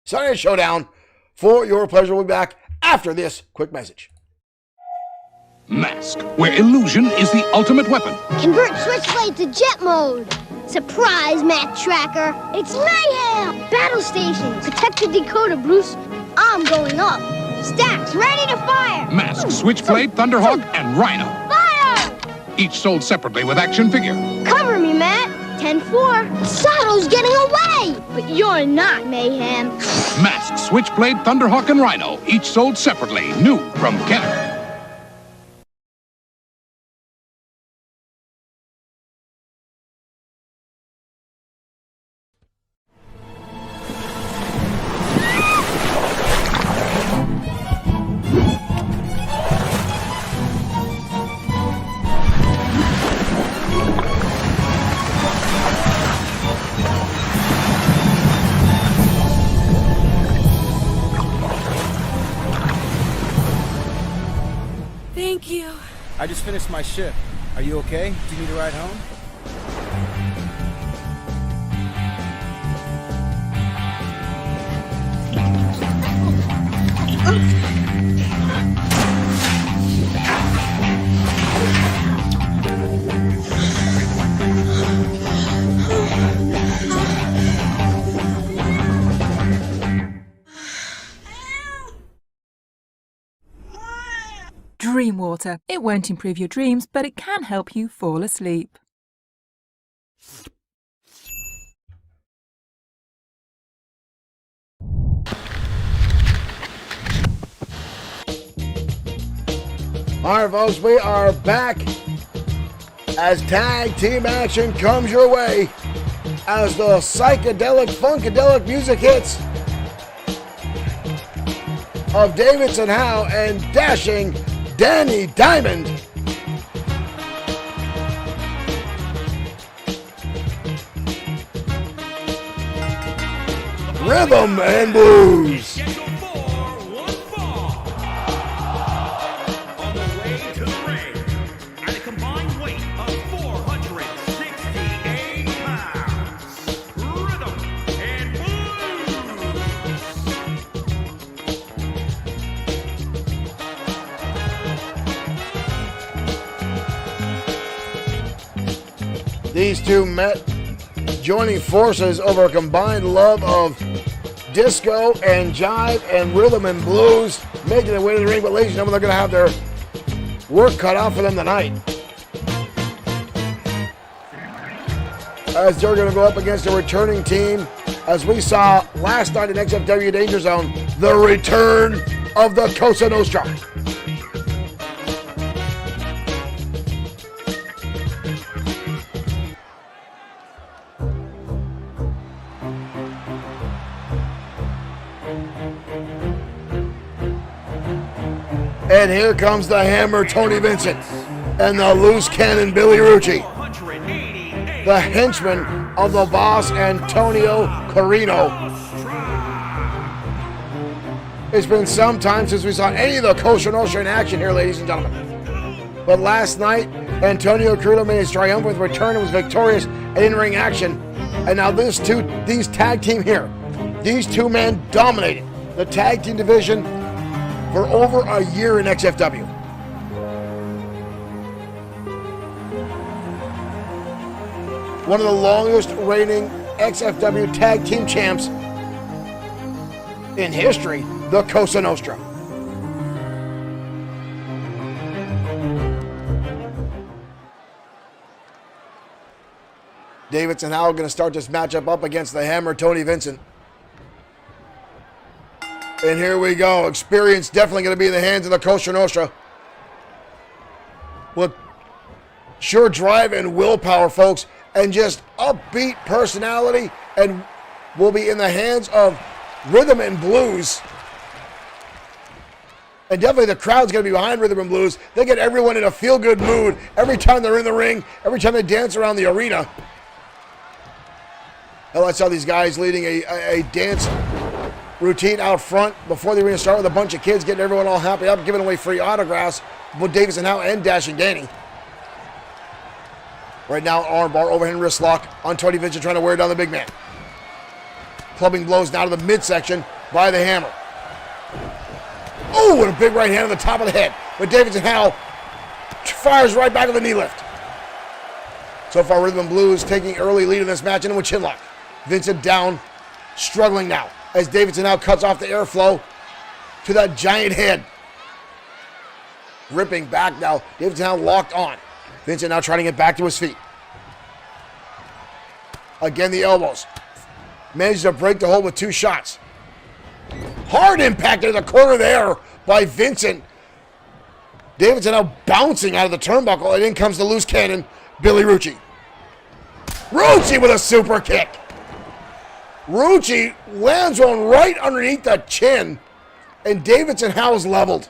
Sunday Night Showdown for your pleasure. We'll be back after this quick message. Mask, where illusion is the ultimate weapon. Convert Switchblade to jet mode. Surprise, Matt Tracker. It's mayhem. Battle station. Protect the decoder, Bruce. I'm going up. Stacks ready to fire. Mask, Switchblade, Thunderhawk, and Rhino. Fire! Each sold separately with action figure. Cover me, Matt. 10-4. Sato's getting away. But you're not, Mayhem. Mask, Switchblade, Thunderhawk, and Rhino. Each sold separately. New from Kenner. Thank you. I just finished my shift. Are you okay? Do you need a ride home? Dream water. It won't improve your dreams, but it can help you fall asleep. All right, folks, we are back as tag team action comes your way as the psychedelic, funkadelic music hits of Davidson Howe and dashing Danny Diamond. Rhythm and Blues. Scheduled for one fall. On the way to the ring, at a combined weight of 468 pounds, Rhythm and Blues. These two met, joining forces over a combined love of disco and jive and rhythm and blues, making their way to the ring. But ladies and gentlemen, they're going to have their work cut out for them tonight, as they're going to go up against a returning team, as we saw last night in XFW Danger Zone, the return of the Cosa Nostra. And here comes the Hammer, Tony Vincent, and the Loose Cannon, Billy Rucci, the henchman of the boss, Antonio Carino. It's been some time since we saw any of the Cosa Nostra in action here, ladies and gentlemen. But last night, Antonio Carino made his triumphant return and was victorious in in-ring action. And now these tag team here, these two men dominated the tag team division for over a year in XFW. One of the longest reigning XFW tag team champs in history, the Cosa Nostra. Davidson Howell going to start this matchup up against the Hammer, Tony Vincent. And here we go. Experience definitely going to be in the hands of the Cosa Nostra. With sure drive and willpower, folks, and just upbeat personality, and will be in the hands of Rhythm and Blues. And definitely the crowd's going to be behind Rhythm and Blues. They get everyone in a feel-good mood every time they're in the ring, every time they dance around the arena. And let's saw these guys leading a dance routine out front before the arena start, with a bunch of kids getting everyone all happy up, giving away free autographs with Davidson Howell and Dashing Danny. Right now, armbar, overhand wrist lock on Tony Vincent, trying to wear down the big man. Clubbing blows now to the midsection by the Hammer. Oh, and a big right hand on the top of the head. But Davidson Howell fires right back with a knee lift. So far, Rhythm and Blues taking early lead in this match, and with chinlock. Vincent down, struggling now, as Davidson now cuts off the airflow to that giant head. Ripping back now. Davidson now locked on. Vincent now trying to get back to his feet. Again, the elbows. Manages to break the hold with two shots. Hard impact into the corner there by Vincent. Davidson now bouncing out of the turnbuckle, and in comes the Loose Cannon, Billy Rucci. Rucci with a super kick. Rucci lands one right underneath the chin, and Davidson Howell's leveled.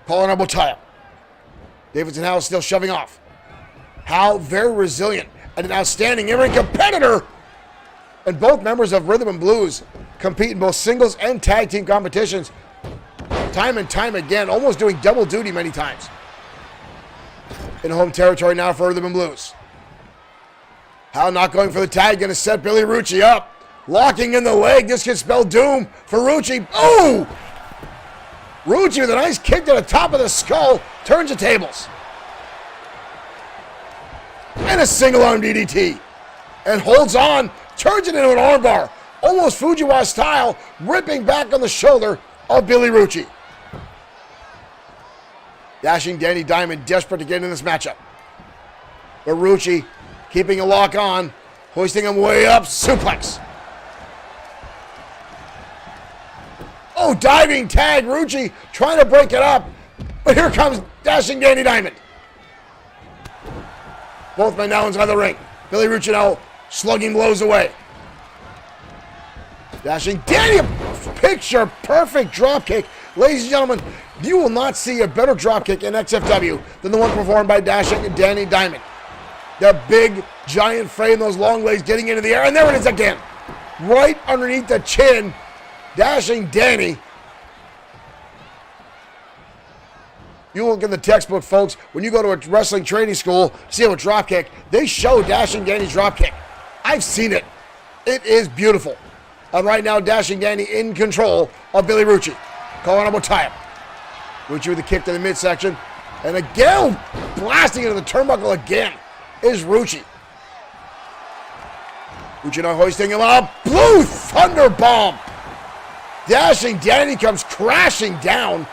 Calling elbow tie-up. Davidson Howell still shoving off. Howell very resilient and an outstanding in-ring competitor. And both members of Rhythm and Blues compete in both singles and tag team competitions time and time again, almost doing double duty many times. In home territory now for Rhythm and Blues. Howell not going for the tag, going to set Billy Rucci up. Locking in the leg. This could spell doom for Rucci. Oh! Rucci with a nice kick to the top of the skull. Turns the tables. And a single arm DDT. And holds on. Turns it into an armbar. Almost Fujiwara style. Ripping back on the shoulder of Billy Rucci. Dashing Danny Diamond desperate to get in this matchup. But Rucci keeping a lock on. Hoisting him way up. Suplex. Oh, diving tag. Rucci trying to break it up. But here comes Dashing Danny Diamond. Both men now inside the ring. Billy Rucci now slugging blows away. Dashing Danny, picture perfect dropkick. Ladies and gentlemen, you will not see a better dropkick in XFW than the one performed by Dashing Danny Diamond. The big, giant frame, those long legs getting into the air, and there it is again. right underneath the chin. Dashing Danny. You look in the textbook, folks, when you go to a wrestling training school, see a drop kick, they show Dashing Danny's drop kick. I've seen it. It is beautiful. And right now, Dashing Danny in control of Billy Rucci. Calling him a tie-up. Rucci with a kick to the midsection. And again, blasting into the turnbuckle again is Rucci. Rucci now hoisting him up. Blue Thunder Bomb. Dashing Danny comes crashing down.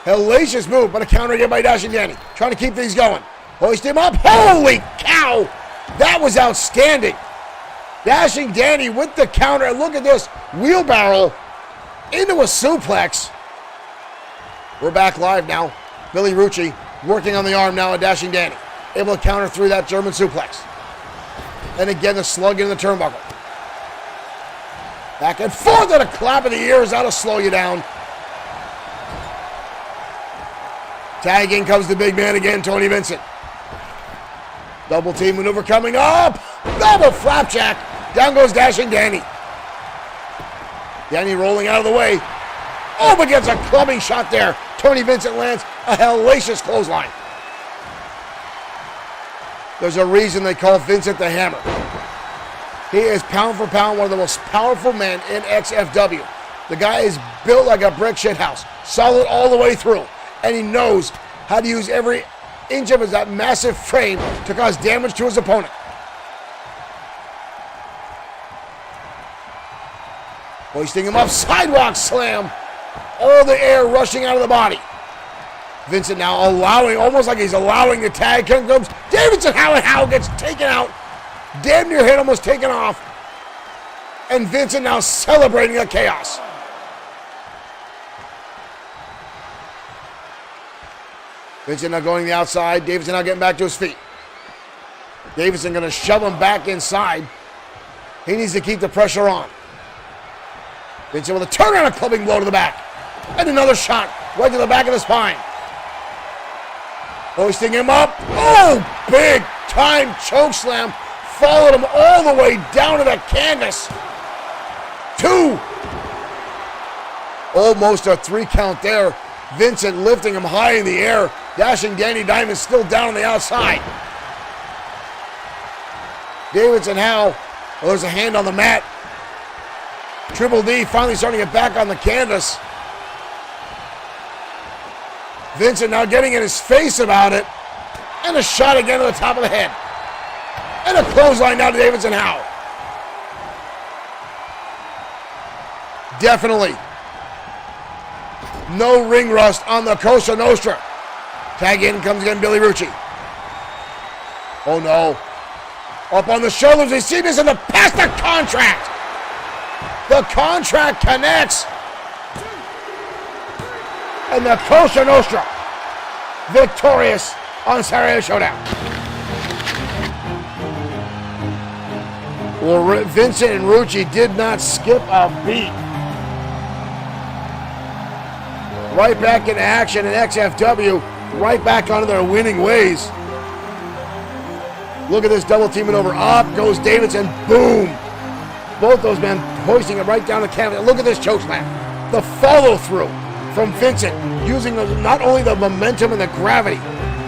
Hellacious move, but a counter again by Dashing Danny. Trying to keep things going. Hoist him up. Holy cow! That was outstanding. Dashing Danny with the counter. And look at this. Wheelbarrow into a suplex. We're back live now. Billy Rucci working on the arm now of Dashing Danny. Able to counter through that German suplex. And again, the slug into the turnbuckle. Back and forth, and a clap of the ears. That'll slow you down. Tagging comes the big man again, Tony Vincent. Double team maneuver coming up. Double flapjack. Down goes Dashing Danny. Danny rolling out of the way. Oh, but gets a clubbing shot there. Tony Vincent lands a hellacious clothesline. There's a reason they call Vincent the Hammer. He is pound for pound one of the most powerful men in XFW. The guy is built like a brick shithouse, solid all the way through, and he knows how to use every inch of that massive frame to cause damage to his opponent. Hoisting him up, sidewalk slam. All the air rushing out of the body. Vincent now allowing, almost like he's allowing the tag. Comes Davidson, How gets taken out. Damn near hit, almost taken off. And Vincent now celebrating the chaos. Vincent now going to the outside. Davidson now getting back to his feet. Davidson going to shove him back inside. He needs to keep the pressure on. Vincent with a turnaround, a clubbing blow to the back. And another shot right to the back of the spine. Hoisting him up. Oh, big time choke slam. Followed him all the way down to the canvas. 2. Almost a 3 count there. Vincent lifting him high in the air. Dashing Danny Diamond still down on the outside. Davidson Howe. Well, there's a hand on the mat. Triple D finally starting to get back on the canvas. Vincent now getting in his face about it. And a shot again to the top of the head. And a clothesline now to Davidson Howe. Definitely no ring rust on the Cosa Nostra. Tag in comes again Billy Rucci. Oh no. Up on the shoulders, they see this in the past the contract. The contract connects. And the Cosa Nostra victorious on Saturday Showdown. Well, Vincent and Rucci did not skip a beat. Right back in action in XFW, right back onto their winning ways. Look at this double teaming over. Up goes Davidson, boom. Both those men hoisting it right down the canvas. Look at this chokeslam. The follow through from Vincent, using not only the momentum and the gravity,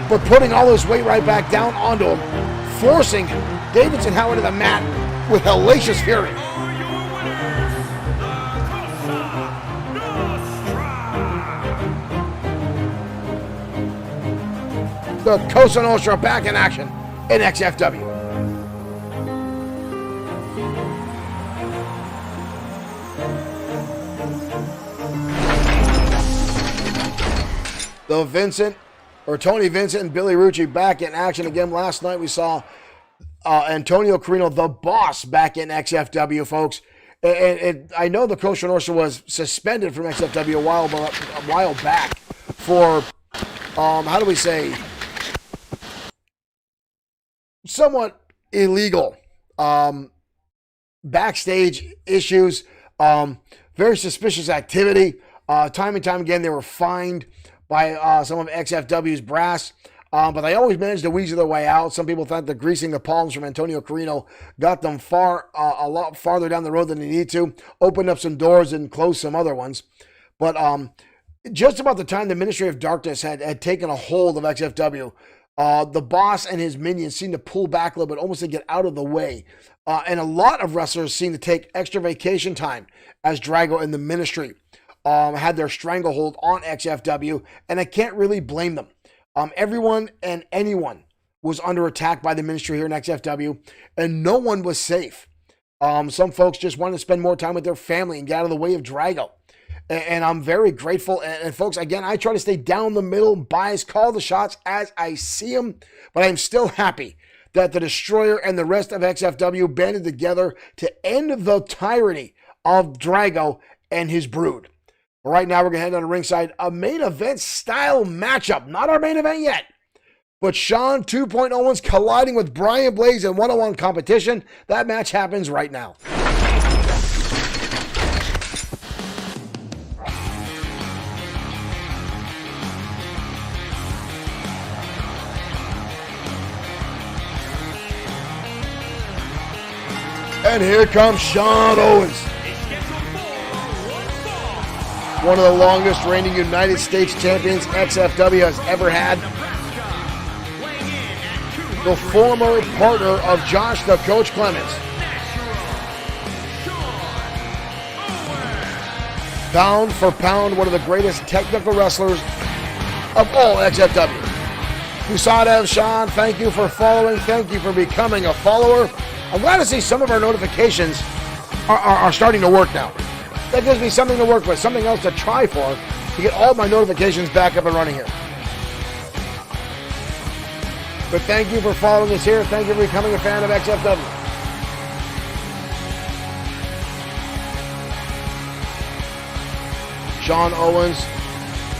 but putting all this weight right back down onto him, forcing Davidson Howe into the mat with hellacious fury. The Cosa Nostra back in action in XFW. Tony Vincent and Billy Rucci back in action again. Last night we saw Antonio Carino, the boss, back in XFW, folks. And I know the Cosa Nostra was suspended from XFW a while back for, how do we say, somewhat illegal backstage issues, very suspicious activity. Time and time again, they were fined by some of XFW's brass. But they always managed to weasel their way out. Some people think that greasing the palms from Antonio Carino got them a lot farther down the road than they need to. Opened up some doors and closed some other ones. But just about the time the Ministry of Darkness had taken a hold of XFW, the boss and his minions seemed to pull back a little bit, almost to get out of the way. And a lot of wrestlers seemed to take extra vacation time as Drago and the Ministry had their stranglehold on XFW, and I can't really blame them. Everyone and anyone was under attack by the Ministry here in XFW, and no one was safe. Some folks just wanted to spend more time with their family and get out of the way of Drago. And I'm very grateful. And folks, again, I try to stay down the middle, bias, call the shots as I see them, but I'm still happy that the Destroyer and the rest of XFW banded together to end the tyranny of Drago and his brood. Right now, we're going to head on to ringside, a main event style matchup. Not our main event yet, but Sean 2.0 Owens colliding with Brian Blaze in one-on-one competition. That match happens right now. And here comes Sean Owens. One of the longest reigning United States champions XFW has ever had. The former partner of Josh the Coach Clemens. Pound for pound, one of the greatest technical wrestlers of all XFW. Kusadev, Sean, thank you for following. Thank you for becoming a follower. I'm glad to see some of our notifications are starting to work now. That gives me something to work with, something else to try for to get all my notifications back up and running here. But thank you for following us here. Thank you for becoming a fan of XFW. Sean Owens,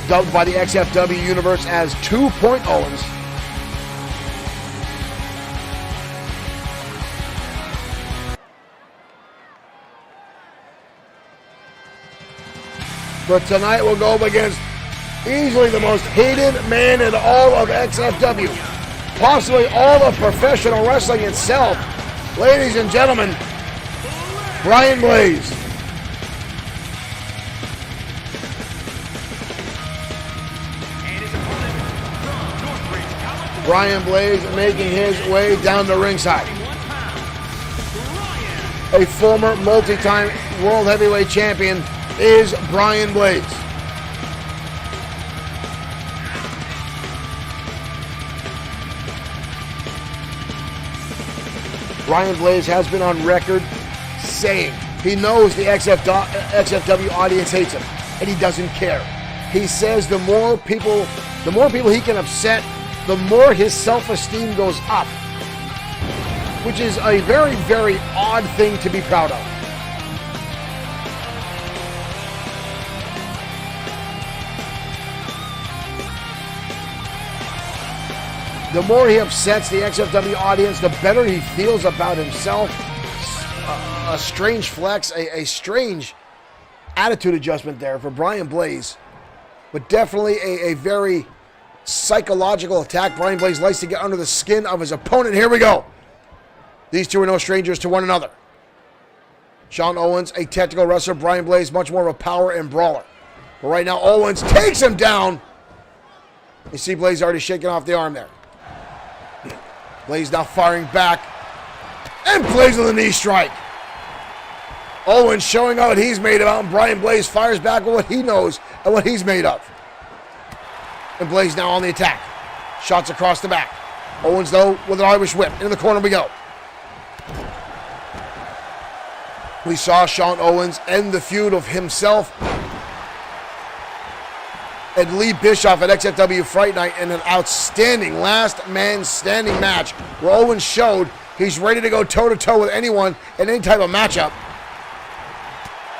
dubbed by the XFW universe as 2.0 Owens. But tonight we'll go up against easily the most hated man in all of XFW. Possibly all of professional wrestling itself. Ladies and gentlemen, Brian Blaze. Brian Blaze making his way down the ringside. A former multi-time World Heavyweight Champion is Brian Blaze. Brian Blaze has been on record saying he knows the XFW audience hates him, and he doesn't care. He says the more people he can upset, the more his self-esteem goes up, which is a very, very odd thing to be proud of. The more he upsets the XFW audience, the better he feels about himself. A strange flex, a strange attitude adjustment there for Brian Blaze, but definitely a very psychological attack. Brian Blaze likes to get under the skin of his opponent. Here we go. These two are no strangers to one another. Sean Owens, a technical wrestler. Brian Blaze, much more of a power and brawler. But right now, Owens takes him down. You see Blaze already shaking off the arm there. Blaze now firing back. And Blaze with a knee strike. Owens showing out what he's made of, and Brian Blaze fires back with what he knows and what he's made of. And Blaze now on the attack. Shots across the back. Owens, though, with an Irish whip. Into the corner we go. We saw Sean Owens end the feud of himself and Lee Bischoff at XFW Fright Night in an outstanding last man standing match where Owens showed he's ready to go toe-to-toe with anyone in any type of matchup.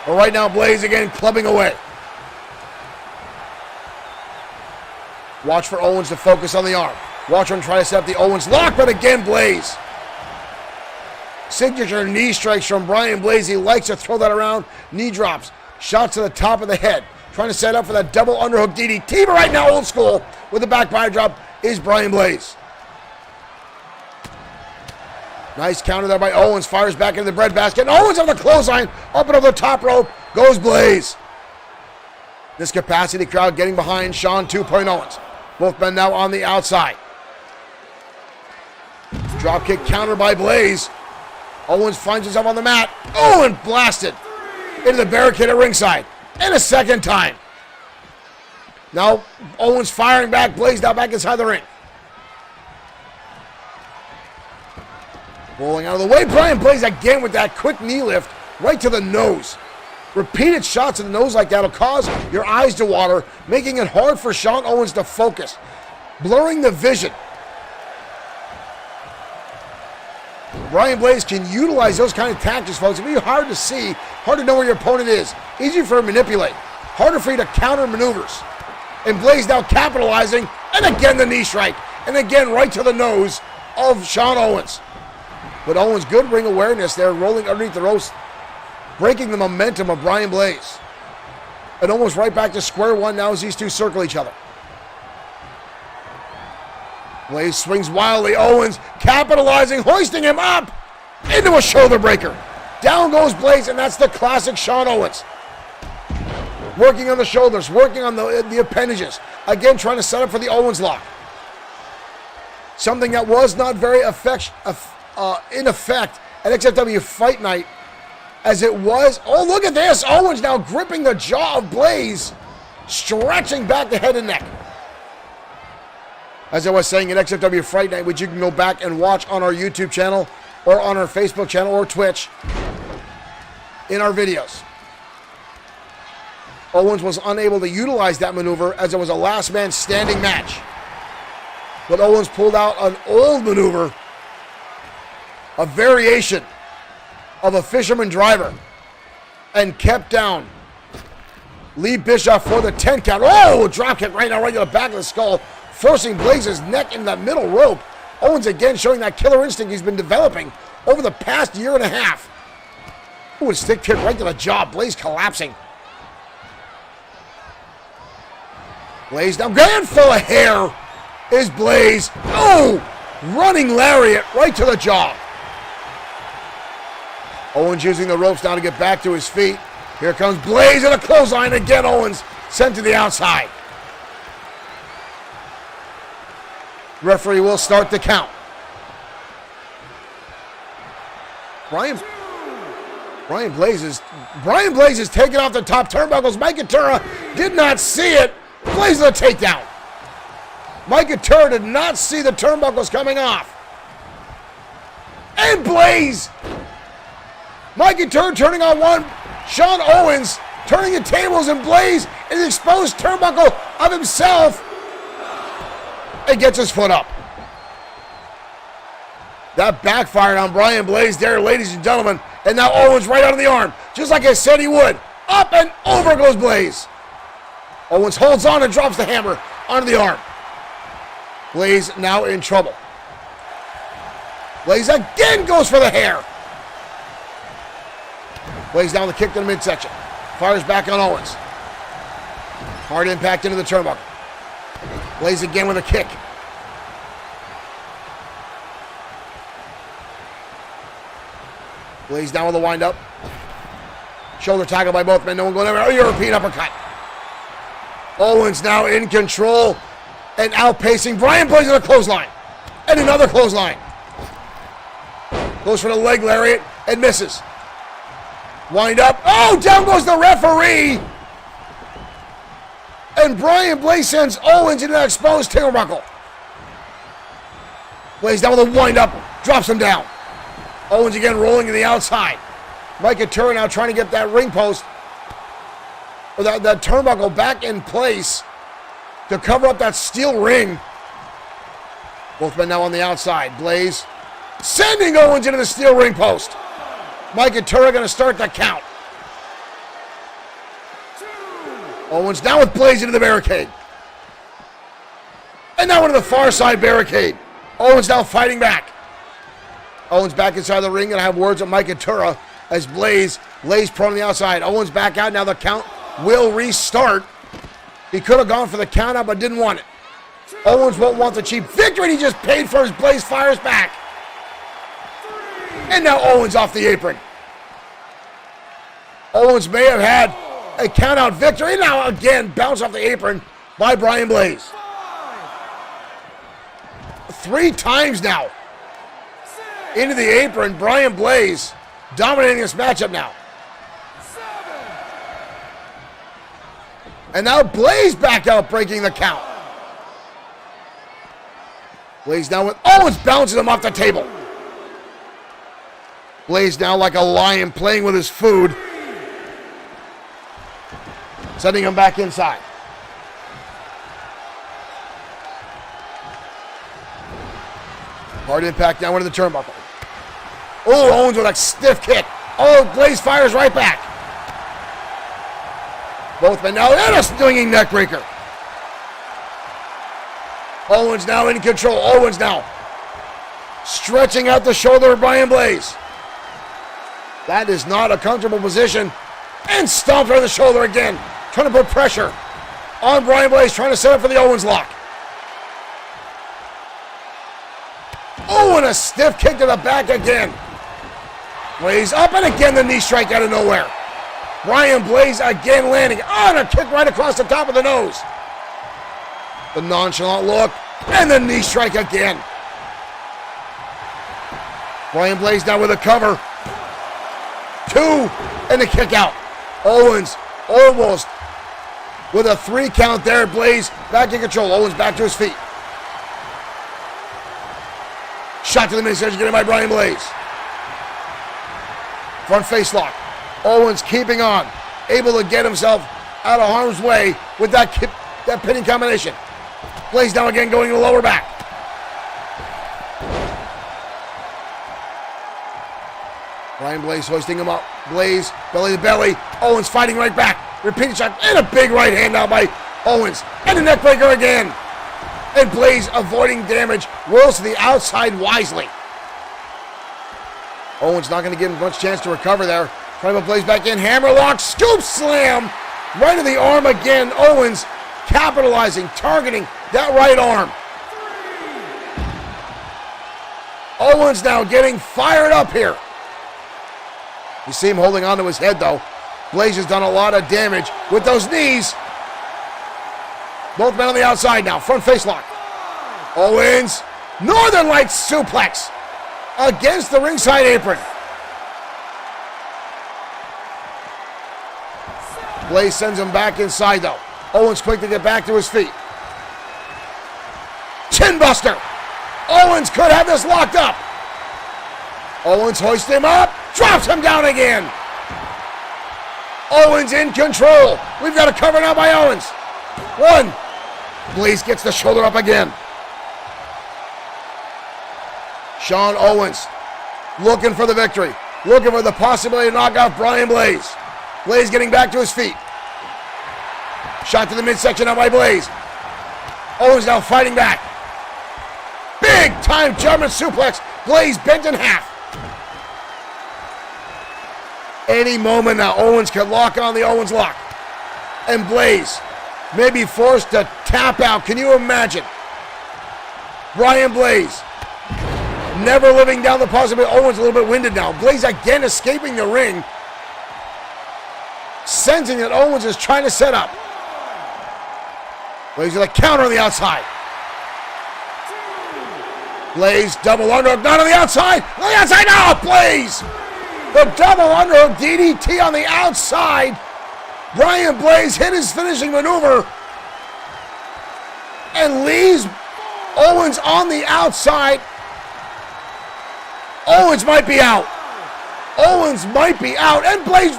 But right now, Blaze again clubbing away. Watch for Owens to focus on the arm. Watch him try to set up the Owens lock, but again, Blaze. Signature knee strikes from Brian Blaze. He likes to throw that around. Knee drops. Shots to the top of the head. Trying to set up for that double underhook DDT, but right now, old school with the back body drop is Brian Blaze. Nice counter there by Owens. Fires back into the breadbasket. Owens on the clothesline. Up and over the top rope goes Blaze. This capacity crowd getting behind Shawn 2.0 Owens. Both men now on the outside. Dropkick counter by Blaze. Owens finds himself on the mat. Oh, and blasted into the barricade at ringside. And a second time. Now Owens firing back. Blaze now back inside the ring. Rolling out of the way. Brian Blaze again with that quick knee lift right to the nose. Repeated shots to the nose like that will cause your eyes to water, making it hard for Shawn Owens to focus, blurring the vision. Brian Blaze can utilize those kind of tactics, folks. It'll be hard to see, hard to know where your opponent is. Easier for him to manipulate, harder for you to counter maneuvers. And Blaze now capitalizing, and again the knee strike, and again right to the nose of Shawn Owens. But Owens, good ring awareness there, rolling underneath the ropes, breaking the momentum of Brian Blaze. And almost right back to square one now as these two circle each other. Blaze swings wildly. Owens capitalizing, hoisting him up into a shoulder breaker. Down goes Blaze, and that's the classic Shawn Owens. Working on the shoulders, working on the appendages. Again, trying to set up for the Owens lock. Something that was not very in effect at XFW Fight Night, as it was. Oh, look at this. Owens now gripping the jaw of Blaze, stretching back the head and neck. As I was saying, at XFW Fight Night, which you can go back and watch on our YouTube channel or on our Facebook channel or Twitch in our videos. Owens was unable to utilize that maneuver as it was a last man standing match. But Owens pulled out an old maneuver, a variation of a fisherman driver, and kept down Lee Bischoff for the 10 count. Oh, drop kick right now, right to the back of the skull, forcing Blaze's neck in that middle rope. Owens again showing that killer instinct he's been developing over the past year and a half. Ooh, a stick kick right to the jaw. Blaze collapsing. Blaze now, grand full of hair is Blaze. Oh, running lariat right to the jaw. Owens using the ropes now to get back to his feet. Here comes Blaze and a clothesline again. Owens sent to the outside. Referee will start the count. Brian Blaze is taking off the top turnbuckles. Mike Katura did not see it. Blaze with a takedown. Mike Katura did not see the turnbuckles coming off. And Blaze. Mike Katura turning on one. Shawn Owens turning the tables, and Blaze is exposed turnbuckle of himself and gets his foot up. That backfired on Brian Blaze there, ladies and gentlemen. And now Owens right out of the arm, just like I said he would. Up and over goes Blaze. Owens holds on and drops the hammer onto the arm. Blaze now in trouble. Blaze again goes for the hair. Blaze down the kick to the midsection. Fires back on Owens. Hard impact into the turnbuckle. Blaze again with a kick. Blaze down with a wind up. Shoulder tackle by both men. No one going anywhere. European uppercut. Owens now in control and outpacing Brian Blaze with a clothesline. And another clothesline. Goes for the leg lariat and misses. Wind up. Oh, down goes the referee. And Brian Blaze sends Owens into that exposed turnbuckle. Blaze down with a wind up. Drops him down. Owens again rolling to the outside. Mike Katura now trying to get that ring post, or that turnbuckle back in place to cover up that steel ring. Both men now on the outside. Blaze sending Owens into the steel ring post. Mike Katura going to start the count. Owens now with Blaze into the barricade. And now into the far side barricade. Owens now fighting back. Owens back inside the ring, and I have words with Mike Katura as Blaze lays prone on the outside. Owens back out. Now the count will restart. He could have gone for the count out, but didn't want it. Owens won't want the cheap victory. He just paid for his Blaze fires back. And now Owens off the apron. Owens may have had a count-out victory. Now again, bounce off the apron by Brian Blaze. 3 times now. Into the apron, Brian Blaze dominating this matchup now. And now Blaze back out, breaking the count. Blaze now with Owens bouncing him off the table. Blaze now like a lion playing with his food. Sending him back inside. Hard impact now into the turnbuckle. Oh, Owens with a stiff kick. Oh, Blaze fires right back. Both men now in a swinging neckbreaker. Owens now in control. Owens now stretching out the shoulder of Brian Blaze. That is not a comfortable position. And stomped on the shoulder again. Trying to put pressure on Brian Blaze, trying to set up for the Owens lock. Oh, and a stiff kick to the back again. Blaze up, and again the knee strike out of nowhere. Brian Blaze again landing on a kick right across the top of the nose. The nonchalant look, and the knee strike again. Brian Blaze now with a cover. 2, and the kick out. Owens almost with a 3 count there. Blaze back in control. Owens back to his feet. Shot to the midsection, getting by Brian Blaze. Front face lock. Owens keeping on. Able to get himself out of harm's way with that pinning combination. Blaze now again going to the lower back. Brian Blaze hoisting him up. Blaze, belly to belly. Owens fighting right back. Repeating shot and a big right hand now by Owens. And a neck breaker again. And Blaze avoiding damage. Rolls to the outside wisely. Owens not going to give him much chance to recover there. Trying to put Blaze back in. Hammerlock, scoop slam. Right in the arm again. Owens capitalizing, targeting that right arm. Owens now getting fired up here. You see him holding onto his head though. Blaze has done a lot of damage with those knees. Both men on the outside now. Front face lock. Owens, Northern Lights suplex against the ringside apron. Blaze sends him back inside though. Owens quick to get back to his feet. Chin buster. Owens could have this locked up. Owens hoists him up. Drops him down again. Owens in control. We've got a cover now by Owens. 1. Blaze gets the shoulder up again. Sean Owens looking for the victory. Looking for the possibility to knock out Brian Blaze. Blaze getting back to his feet. Shot to the midsection now by Blaze. Owens now fighting back. Big time German suplex. Blaze bent in half. Any moment now, Owens can lock on the Owens lock. And Blaze may be forced to tap out. Can you imagine? Brian Blaze never living down the possibility. Owens a little bit winded now. Blaze again escaping the ring. Sensing that Owens is trying to set up. Blaze with a counter on the outside. Blaze double underhook, not on the outside. On the outside, no, Blaze! The double underhook DDT on the outside. Brian Blaze hit his finishing maneuver and leaves Owens on the outside. Owens might be out. Owens might be out. And Blaze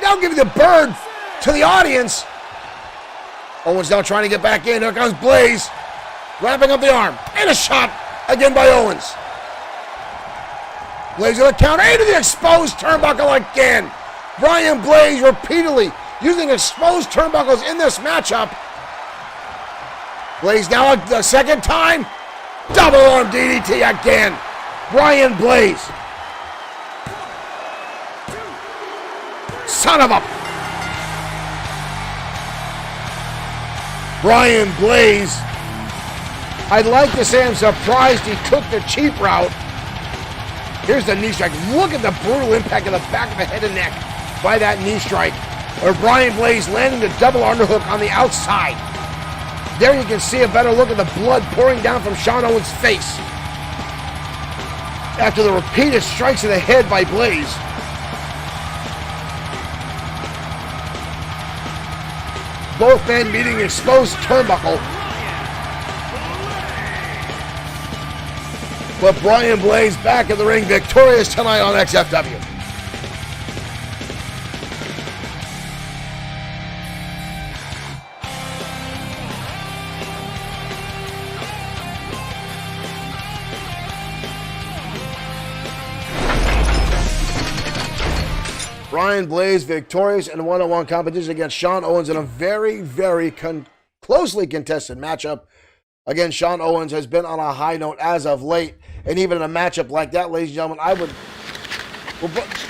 now giving the bird to the audience. Owens now trying to get back in. Here comes Blaze. Wrapping up the arm. And a shot again by Owens. Blaze with a counter into the exposed turnbuckle again. Brian Blaze repeatedly using exposed turnbuckles in this matchup. Blaze now the second time. Double arm DDT again. Brian Blaze. Son of a... Brian Blaze I'd like to say I'm surprised he took the cheap route. Here's the knee strike. Look at the brutal impact of the back of the head and neck by that knee strike. Or Brian Blaze landing the double underhook on the outside. There you can see a better look at the blood pouring down from Sean Owens' face after the repeated strikes to the head by Blaze. Both men meeting exposed turnbuckle. But Brian Blaze back in the ring, victorious tonight on XFW. Brian Blaze victorious in a one-on-one competition against Sean Owens in a very, very closely contested matchup. Again, Sean Owens has been on a high note as of late, and even in a matchup like that, ladies and gentlemen,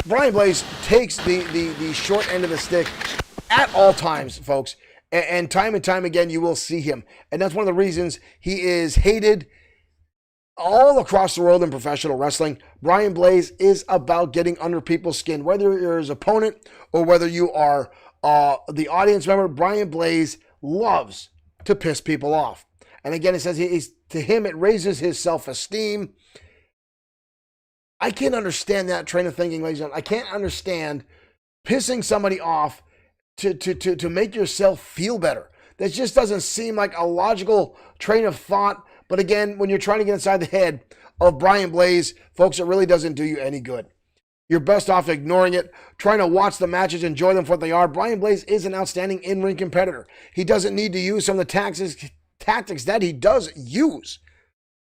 Brian Blaze takes the short end of the stick at all times, folks, and time again, you will see him, and that's one of the reasons he is hated all across the world in professional wrestling. Brian Blaze is about getting under people's skin, whether you're his opponent or whether you are the audience member. Brian Blaze loves to piss people off. And again, it says to him, it raises his self-esteem. I can't understand that train of thinking, ladies and gentlemen. I can't understand pissing somebody off to make yourself feel better. That just doesn't seem like a logical train of thought. But again, when you're trying to get inside the head of Brian Blaze, folks, it really doesn't do you any good. You're best off ignoring it, trying to watch the matches, enjoy them for what they are. Brian Blaze is an outstanding in-ring competitor. He doesn't need to use some of the tactics that he does use.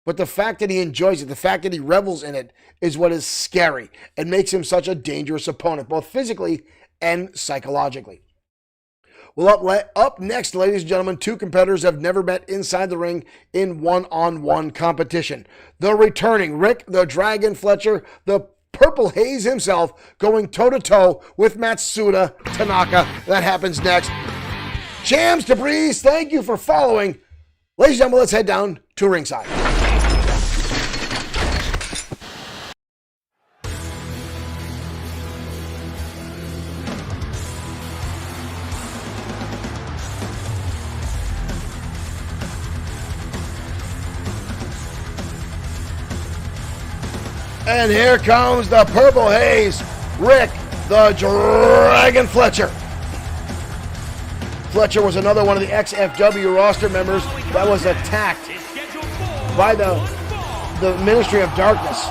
But the fact that he enjoys it, the fact that he revels in it, is what is scary and makes him such a dangerous opponent, both physically and psychologically. Well, up next, ladies and gentlemen, two competitors have never met inside the ring in one-on-one competition. The returning Rick the Dragon Fletcher, the Purple Haze himself, going toe-to-toe with Matsuda Tanaka. That happens next. Jams to Breeze, thank you for following. Ladies and gentlemen, let's head down to ringside. And here comes the Purple Haze, Rick the Dragon Fletcher. Fletcher was another one of the XFW roster members that was attacked by the Ministry of Darkness.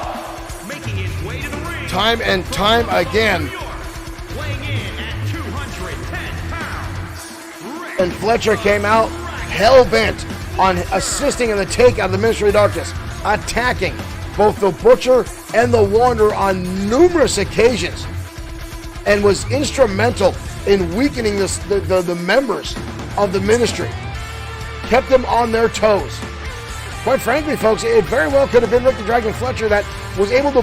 Time and time again. And Fletcher came out hell-bent on assisting in the takeout of the Ministry of Darkness, attacking both the Butcher and the Wanderer on numerous occasions, and was instrumental in weakening the members of the Ministry. Kept them on their toes. Quite frankly, folks, it very well could have been Rick the Dragon Fletcher that was able to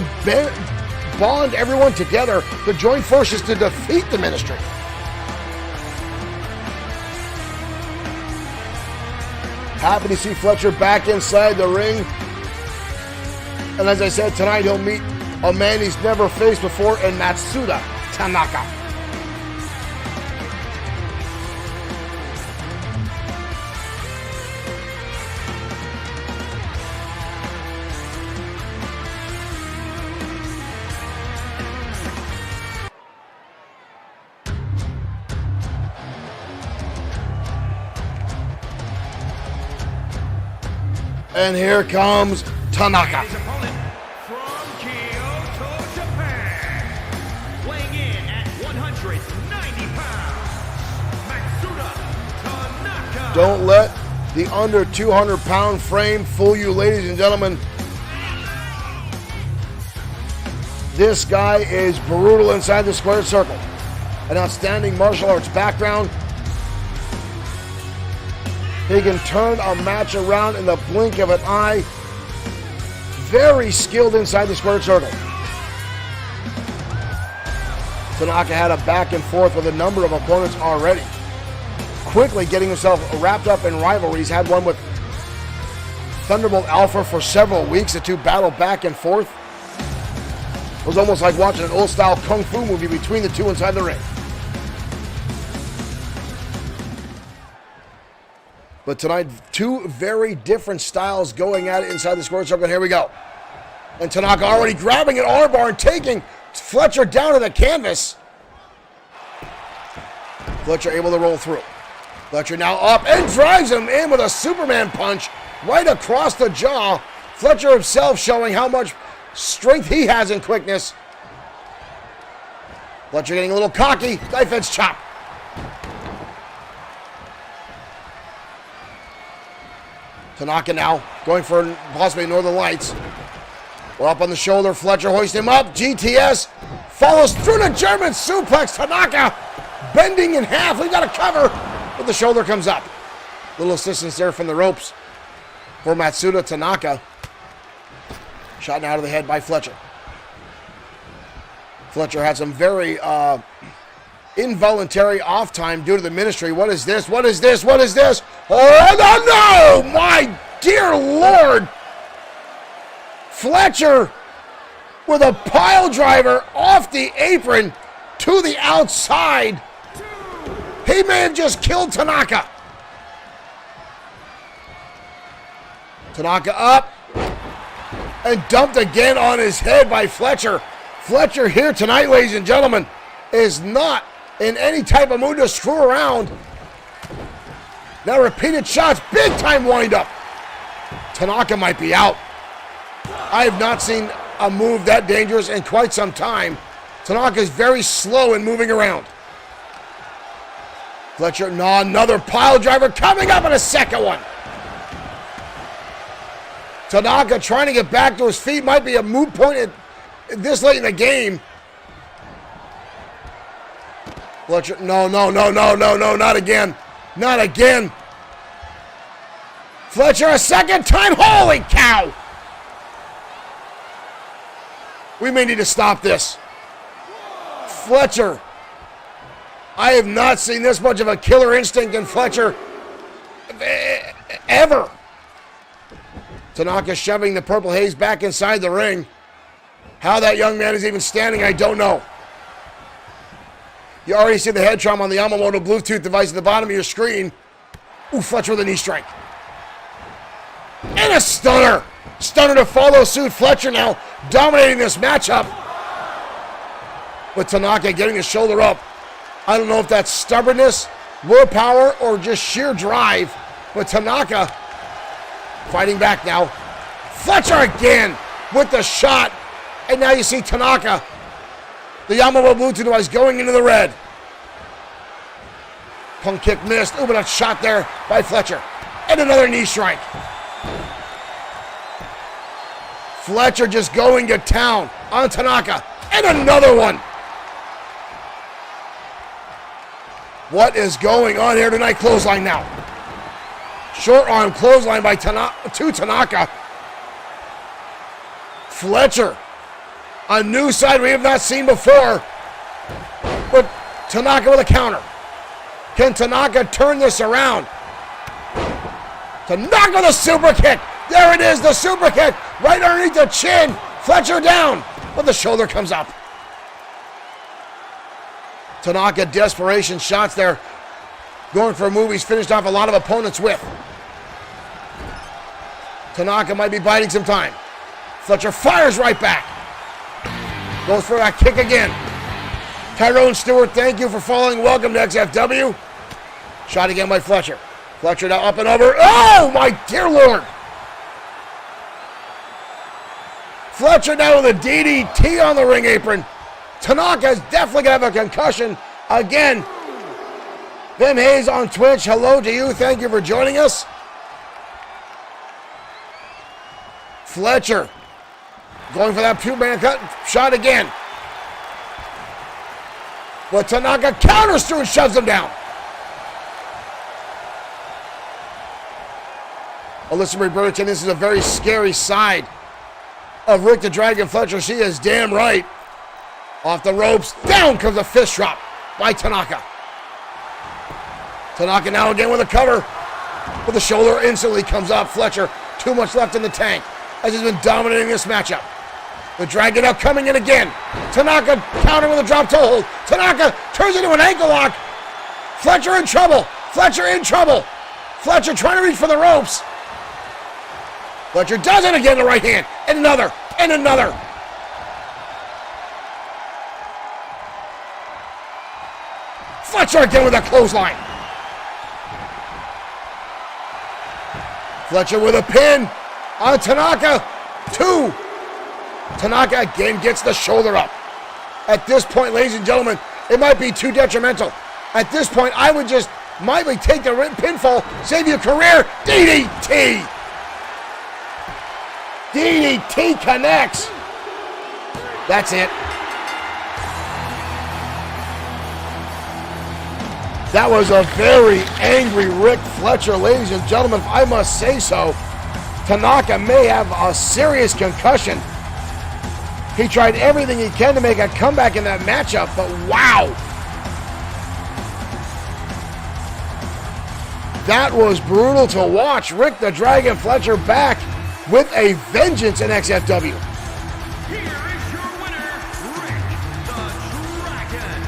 bond everyone together to join forces to defeat the Ministry. Happy to see Fletcher back inside the ring. And as I said, tonight he'll meet a man he's never faced before in Matsuda Tanaka. And here comes Tanaka. Don't let the under 200-pound frame fool you, ladies and gentlemen. This guy is brutal inside the square circle. An outstanding martial arts background. He can turn a match around in the blink of an eye. Very skilled inside the square circle. Tanaka had a back and forth with a number of opponents already. Quickly getting himself wrapped up in rivalries. Had one with Thunderbolt Alpha for several weeks. The two battled back and forth. It was almost like watching an old-style kung fu movie between the two inside the ring. But tonight, two very different styles going at it inside the square circle. Here we go. And Tanaka already grabbing an armbar and taking Fletcher down to the canvas. Fletcher able to roll through. Fletcher now up and drives him in with a Superman punch right across the jaw. Fletcher himself showing how much strength he has and quickness. Fletcher getting a little cocky. Knife edge chop. Tanaka now going for possibly Northern Lights. We're up on the shoulder. Fletcher hoists him up. GTS follows through the German suplex. Tanaka bending in half. We got a cover, but the shoulder comes up. Little assistance there from the ropes for Matsuda. Tanaka shot out of the head by Fletcher. Fletcher had some very involuntary off time due to the ministry. What is this? What is this? What is this? Oh, no! My dear Lord! Fletcher with a pile driver off the apron to the outside. He may have just killed Tanaka. Tanaka up and dumped again on his head by Fletcher. Fletcher here tonight, ladies and gentlemen, is not in any type of mood to screw around. Now repeated shots, big time wind up. Tanaka might be out. I have not seen a move that dangerous in quite some time. Tanaka is very slow in moving around. Fletcher, no, another pile driver coming up in a second one. Tanaka trying to get back to his feet might be a moot point at this late in the game. Fletcher, no, not again. Not again. Fletcher a second time, holy cow! We may need to stop this. Fletcher, I have not seen this much of a killer instinct in Fletcher ever. Tanaka shoving the purple haze back inside the ring. How that young man is even standing, I don't know. You already see the head trauma on the Yamamoto Bluetooth device at the bottom of your screen. Ooh, Fletcher with a knee strike. And a stunner. Stunner to follow suit. Fletcher now dominating this matchup. With Tanaka getting his shoulder up. I don't know if that's stubbornness, willpower, or just sheer drive. But Tanaka fighting back now. Fletcher again with the shot. And now you see Tanaka, the Yamamoto Bluetooth device, going into the red. Punk kick missed. Ooh, but a shot there by Fletcher. And another knee strike. Fletcher just going to town on Tanaka. And another one. What is going on here tonight? Clothesline now. Short arm clothesline by Tanaka. Fletcher. A new side we have not seen before. But Tanaka with a counter. Can Tanaka turn this around? Tanaka with a super kick. There it is, the super kick. Right underneath the chin. Fletcher down. But the shoulder comes up. Tanaka desperation shots there. Going for a move he's finished off a lot of opponents with. Tanaka might be biding some time. Fletcher fires right back. Goes for that kick again. Tyrone Stewart, thank you for following. Welcome to XFW. Shot again by Fletcher. Fletcher now up and over. Oh, my dear Lord. Fletcher now with a DDT on the ring apron. Tanaka's definitely going to have a concussion again. Vim Hayes on Twitch, hello to you. Thank you for joining us. Fletcher going for that Superman cut shot again. But Tanaka counters through and shoves him down. Alyssa Marie Burlington, this is a very scary side of Rick the Dragon Fletcher. She is damn right. Off the ropes, down comes a fist drop by Tanaka. Tanaka now again with a cover. But the shoulder instantly comes up. Fletcher too much left in the tank, as he's been dominating this matchup. The Dragon now coming in again. Tanaka countering with a drop toe hold. Tanaka turns into an ankle lock. Fletcher in trouble. Fletcher in trouble. Fletcher trying to reach for the ropes. Fletcher does it again, the right hand. And another. And another. Fletcher again with a clothesline. Fletcher with a pin on Tanaka. 2. Tanaka again gets the shoulder up. At this point, ladies and gentlemen, it might be too detrimental. At this point, I would just might take the pinfall, save your career. DDT. DDT connects. That's it. That was a very angry Rick Fletcher, ladies and gentlemen, if I must say so. Tanaka may have a serious concussion. He tried everything he can to make a comeback in that matchup, but wow. That was brutal to watch. Rick the Dragon Fletcher back with a vengeance in XFW. Here is your winner, Rick the Dragon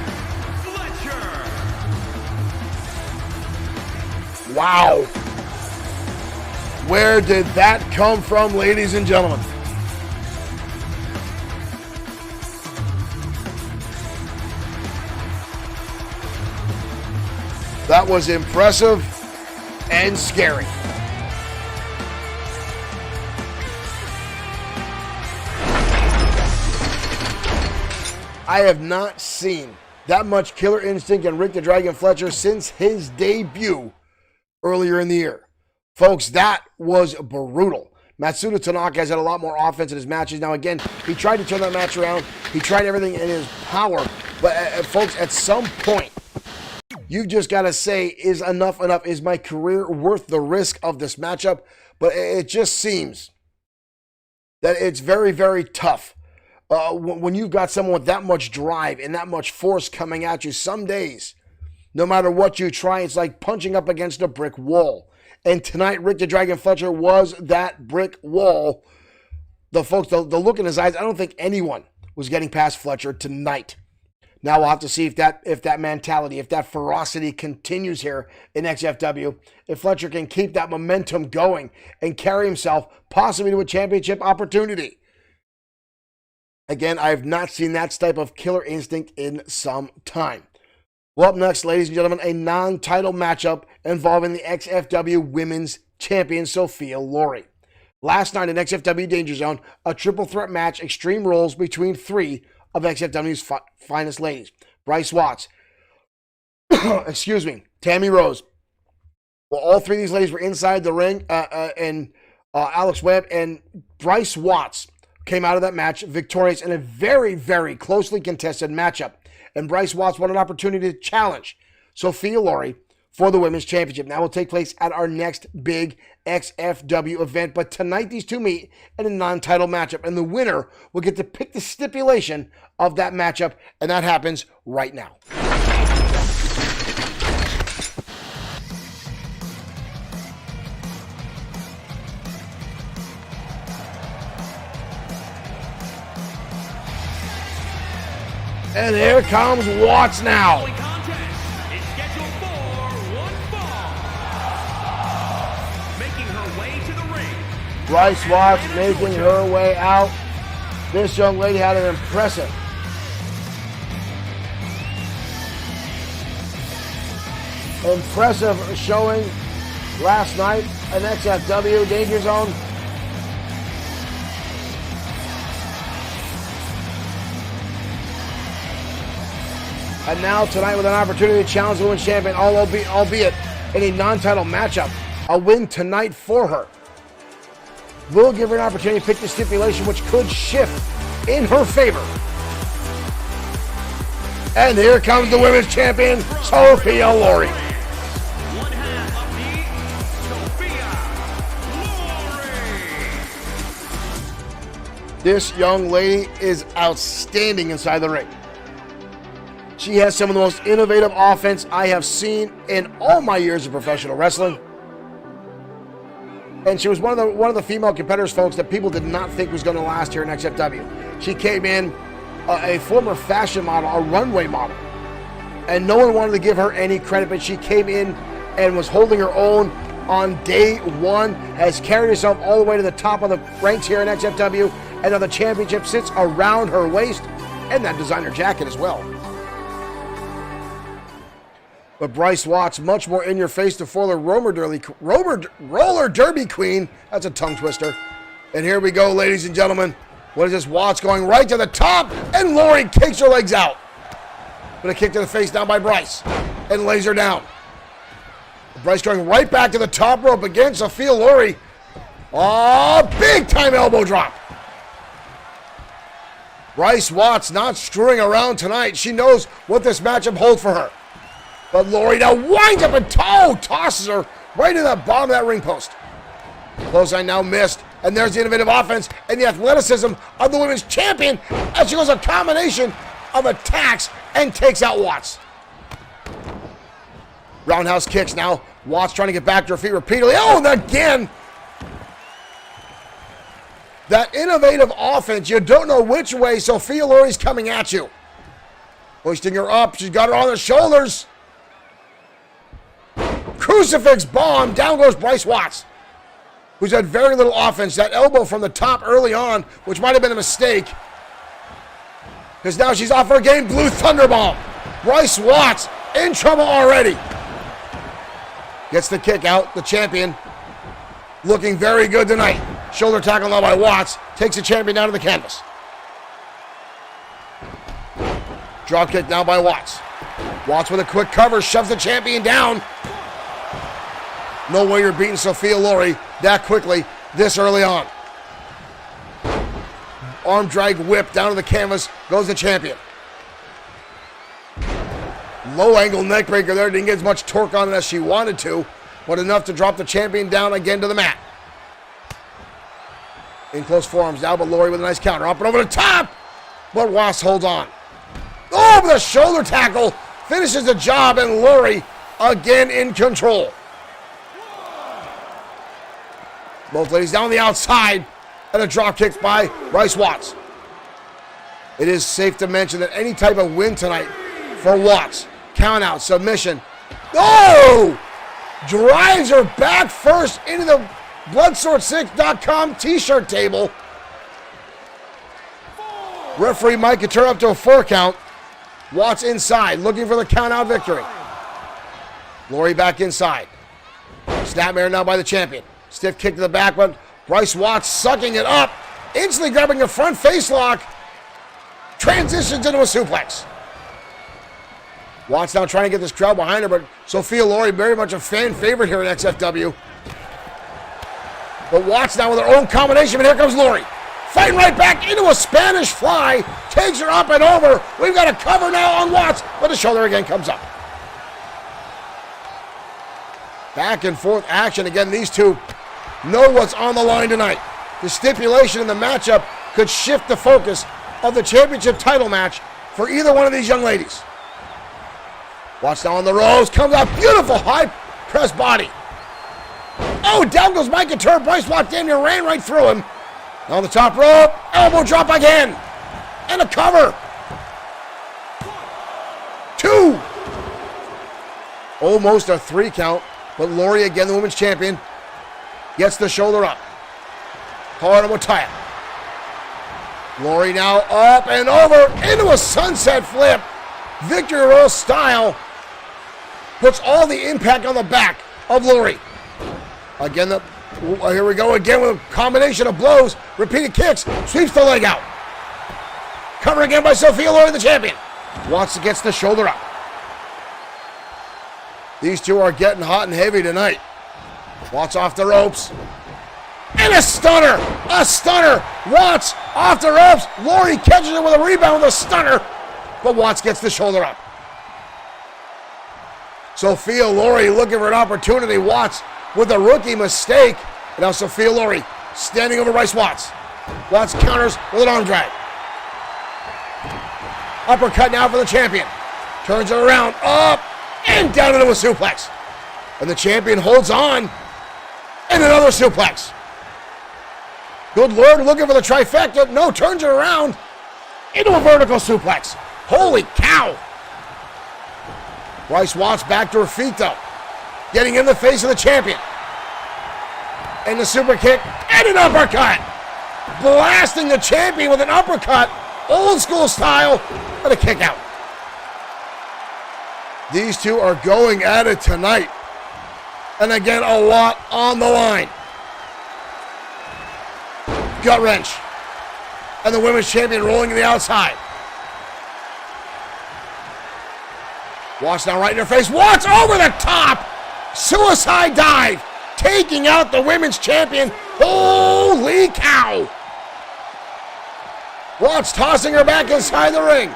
Fletcher. Wow. Where did that come from, ladies and gentlemen? That was impressive and scary. I have not seen that much killer instinct in Rick the Dragon Fletcher since his debut earlier in the year. Folks, that was brutal. Matsuda Tanaka has had a lot more offense in his matches. Now, again, he tried to turn that match around. He tried everything in his power. But, folks, at some point, you've just got to say, is enough enough? Is my career worth the risk of this matchup? But it just seems that it's very, very tough. When you've got someone with that much drive and that much force coming at you, some days, no matter what you try, it's like punching up against a brick wall. And tonight, Rick the Dragon Fletcher was that brick wall. The folks, the look in his eyes, I don't think anyone was getting past Fletcher tonight. Now we'll have to see if that mentality, if that ferocity continues here in XFW, if Fletcher can keep that momentum going and carry himself possibly to a championship opportunity. Again, I have not seen that type of killer instinct in some time. Well, up next, ladies and gentlemen, a non-title matchup involving the XFW Women's Champion, Sophia Lory. Last night in XFW Danger Zone, a triple threat match, Extreme Rules between 3 of XFW's finest ladies. Bryce Watts, Tammy Rose. Well, all 3 of these ladies were inside the ring, and Alex Webb and Bryce Watts came out of that match victorious in a very, very closely contested matchup. And Bryce Watts won an opportunity to challenge Sophia Lory for the Women's Championship. That will take place at our next big XFW event. But tonight, these two meet in a non-title matchup. And the winner will get to pick the stipulation of that matchup. And that happens right now. And here comes Watts now. The contest is scheduled for one fall. Making her way to the ring. Bryce Watts making her way out. This young lady had an impressive showing last night in XFW Danger Zone. And now tonight with an opportunity to challenge the Women's Champion, albeit in a non-title matchup. A win tonight for her will give her an opportunity to pick the stipulation, which could shift in her favor. And here comes the Women's Champion, Sophia Lory. One half of the Sophia Lory. This young lady is outstanding inside the ring. She has some of the most innovative offense I have seen in all my years of professional wrestling. And she was one of the female competitors, folks, that people did not think was going to last here in XFW. She came in a former fashion model, a runway model, and no one wanted to give her any credit, but she came in and was holding her own on day one, has carried herself all the way to the top of the ranks here in XFW, and now the championship sits around her waist, and that designer jacket as well. But Bryce Watts, much more in your face to foil the roller derby queen. That's a tongue twister. And here we go, ladies and gentlemen. What is this? Watts going right to the top, and Lori kicks her legs out. But a kick to the face now by Bryce, and lays her down. Bryce going right back to the top rope again. Sophia Lori. Oh, big time elbow drop. Bryce Watts not screwing around tonight. She knows what this matchup holds for her. But Lori now winds up and tosses her right in the bottom of that ring post. Clothesline now missed. And there's the innovative offense and the athleticism of the women's champion as she goes a combination of attacks and takes out Watts. Roundhouse kicks now. Watts trying to get back to her feet repeatedly. Oh, and again. That innovative offense, you don't know which way Sophia Lori's coming at you. Hoisting her up. She's got her on the shoulders. Crucifix bomb. Down goes Bryce Watts, who's had very little offense. That elbow from the top early on, which might have been a mistake, because now she's off her game. Blue Thunderbomb. Bryce Watts in trouble already. Gets the kick out. The champion looking very good tonight. Shoulder tackle now by Watts. Takes the champion down to the canvas. Drop kick now by Watts. Watts with a quick cover. Shoves the champion down. No way you're beating Sophia Lori that quickly this early on. Arm drag whip down to the canvas. Goes the champion. Low angle neck breaker there. Didn't get as much torque on it as she wanted to, but enough to drop the champion down again to the mat. In close forearms now, but Lori with a nice counter. Up and over the top, but Watts holds on. Oh, but the shoulder tackle finishes the job, and Lori again in control. Both ladies down the outside, and a drop kick by Bryce Watts. It is safe to mention that any type of win tonight for Watts, count out, submission. Oh! Drives her back first into the Bloodsword6.com t-shirt table. Referee might get her up to a 4 count. Watts inside, looking for the count out victory. Lori back inside. Snapmare now by the champion. Stiff kick to the back, but Bryce Watts sucking it up. Instantly grabbing a front face lock. Transitions into a suplex. Watts now trying to get this crowd behind her, but Sophia Lori very much a fan favorite here at XFW. But Watts now with her own combination, and here comes Lori. Fighting right back into a Spanish fly. Takes her up and over. We've got a cover now on Watts, but the shoulder again comes up. Back and forth action. Again, these two know what's on the line tonight. The stipulation in the matchup could shift the focus of the championship title match for either one of these young ladies. Watts now on the ropes. Comes out. Beautiful high press body. Oh, down goes Mike Couture. Bryce Watts damn near ran right through him. On the top rope. Elbow drop again. And a cover. 2. Almost a 3 count. But Lori, again, the women's champion, gets the shoulder up. Hard on Mataya. Lori now up and over into a sunset flip. Victory Royal style. Puts all the impact on the back of Lori. Again, here we go again with a combination of blows. Repeated kicks. Sweeps the leg out. Cover again by Sophia Lori, the champion. Watts gets the shoulder up. These two are getting hot and heavy tonight. Watts off the ropes. And a stunner! A stunner! Watts off the ropes. Lori catches it with a rebound with a stunner. But Watts gets the shoulder up. Sophia Lori looking for an opportunity. Watts with a rookie mistake. And now Sophia Lori standing over Bryce Watts. Watts counters with an arm drag. Uppercut now for the champion. Turns it around. Up. And down into a suplex. And the champion holds on. And another suplex. Good Lord, looking for the trifecta. No, turns it around into a vertical suplex. Holy cow. Bryce Watts back to her feet, though. Getting in the face of the champion. And the super kick and an uppercut. Blasting the champion with an uppercut. Old school style. And a kick out. These two are going at it tonight. And again, a lot on the line. Gut wrench. And the women's champion rolling to the outside. Watts now right in her face. Watts over the top. Suicide dive. Taking out the women's champion. Holy cow. Watts tossing her back inside the ring.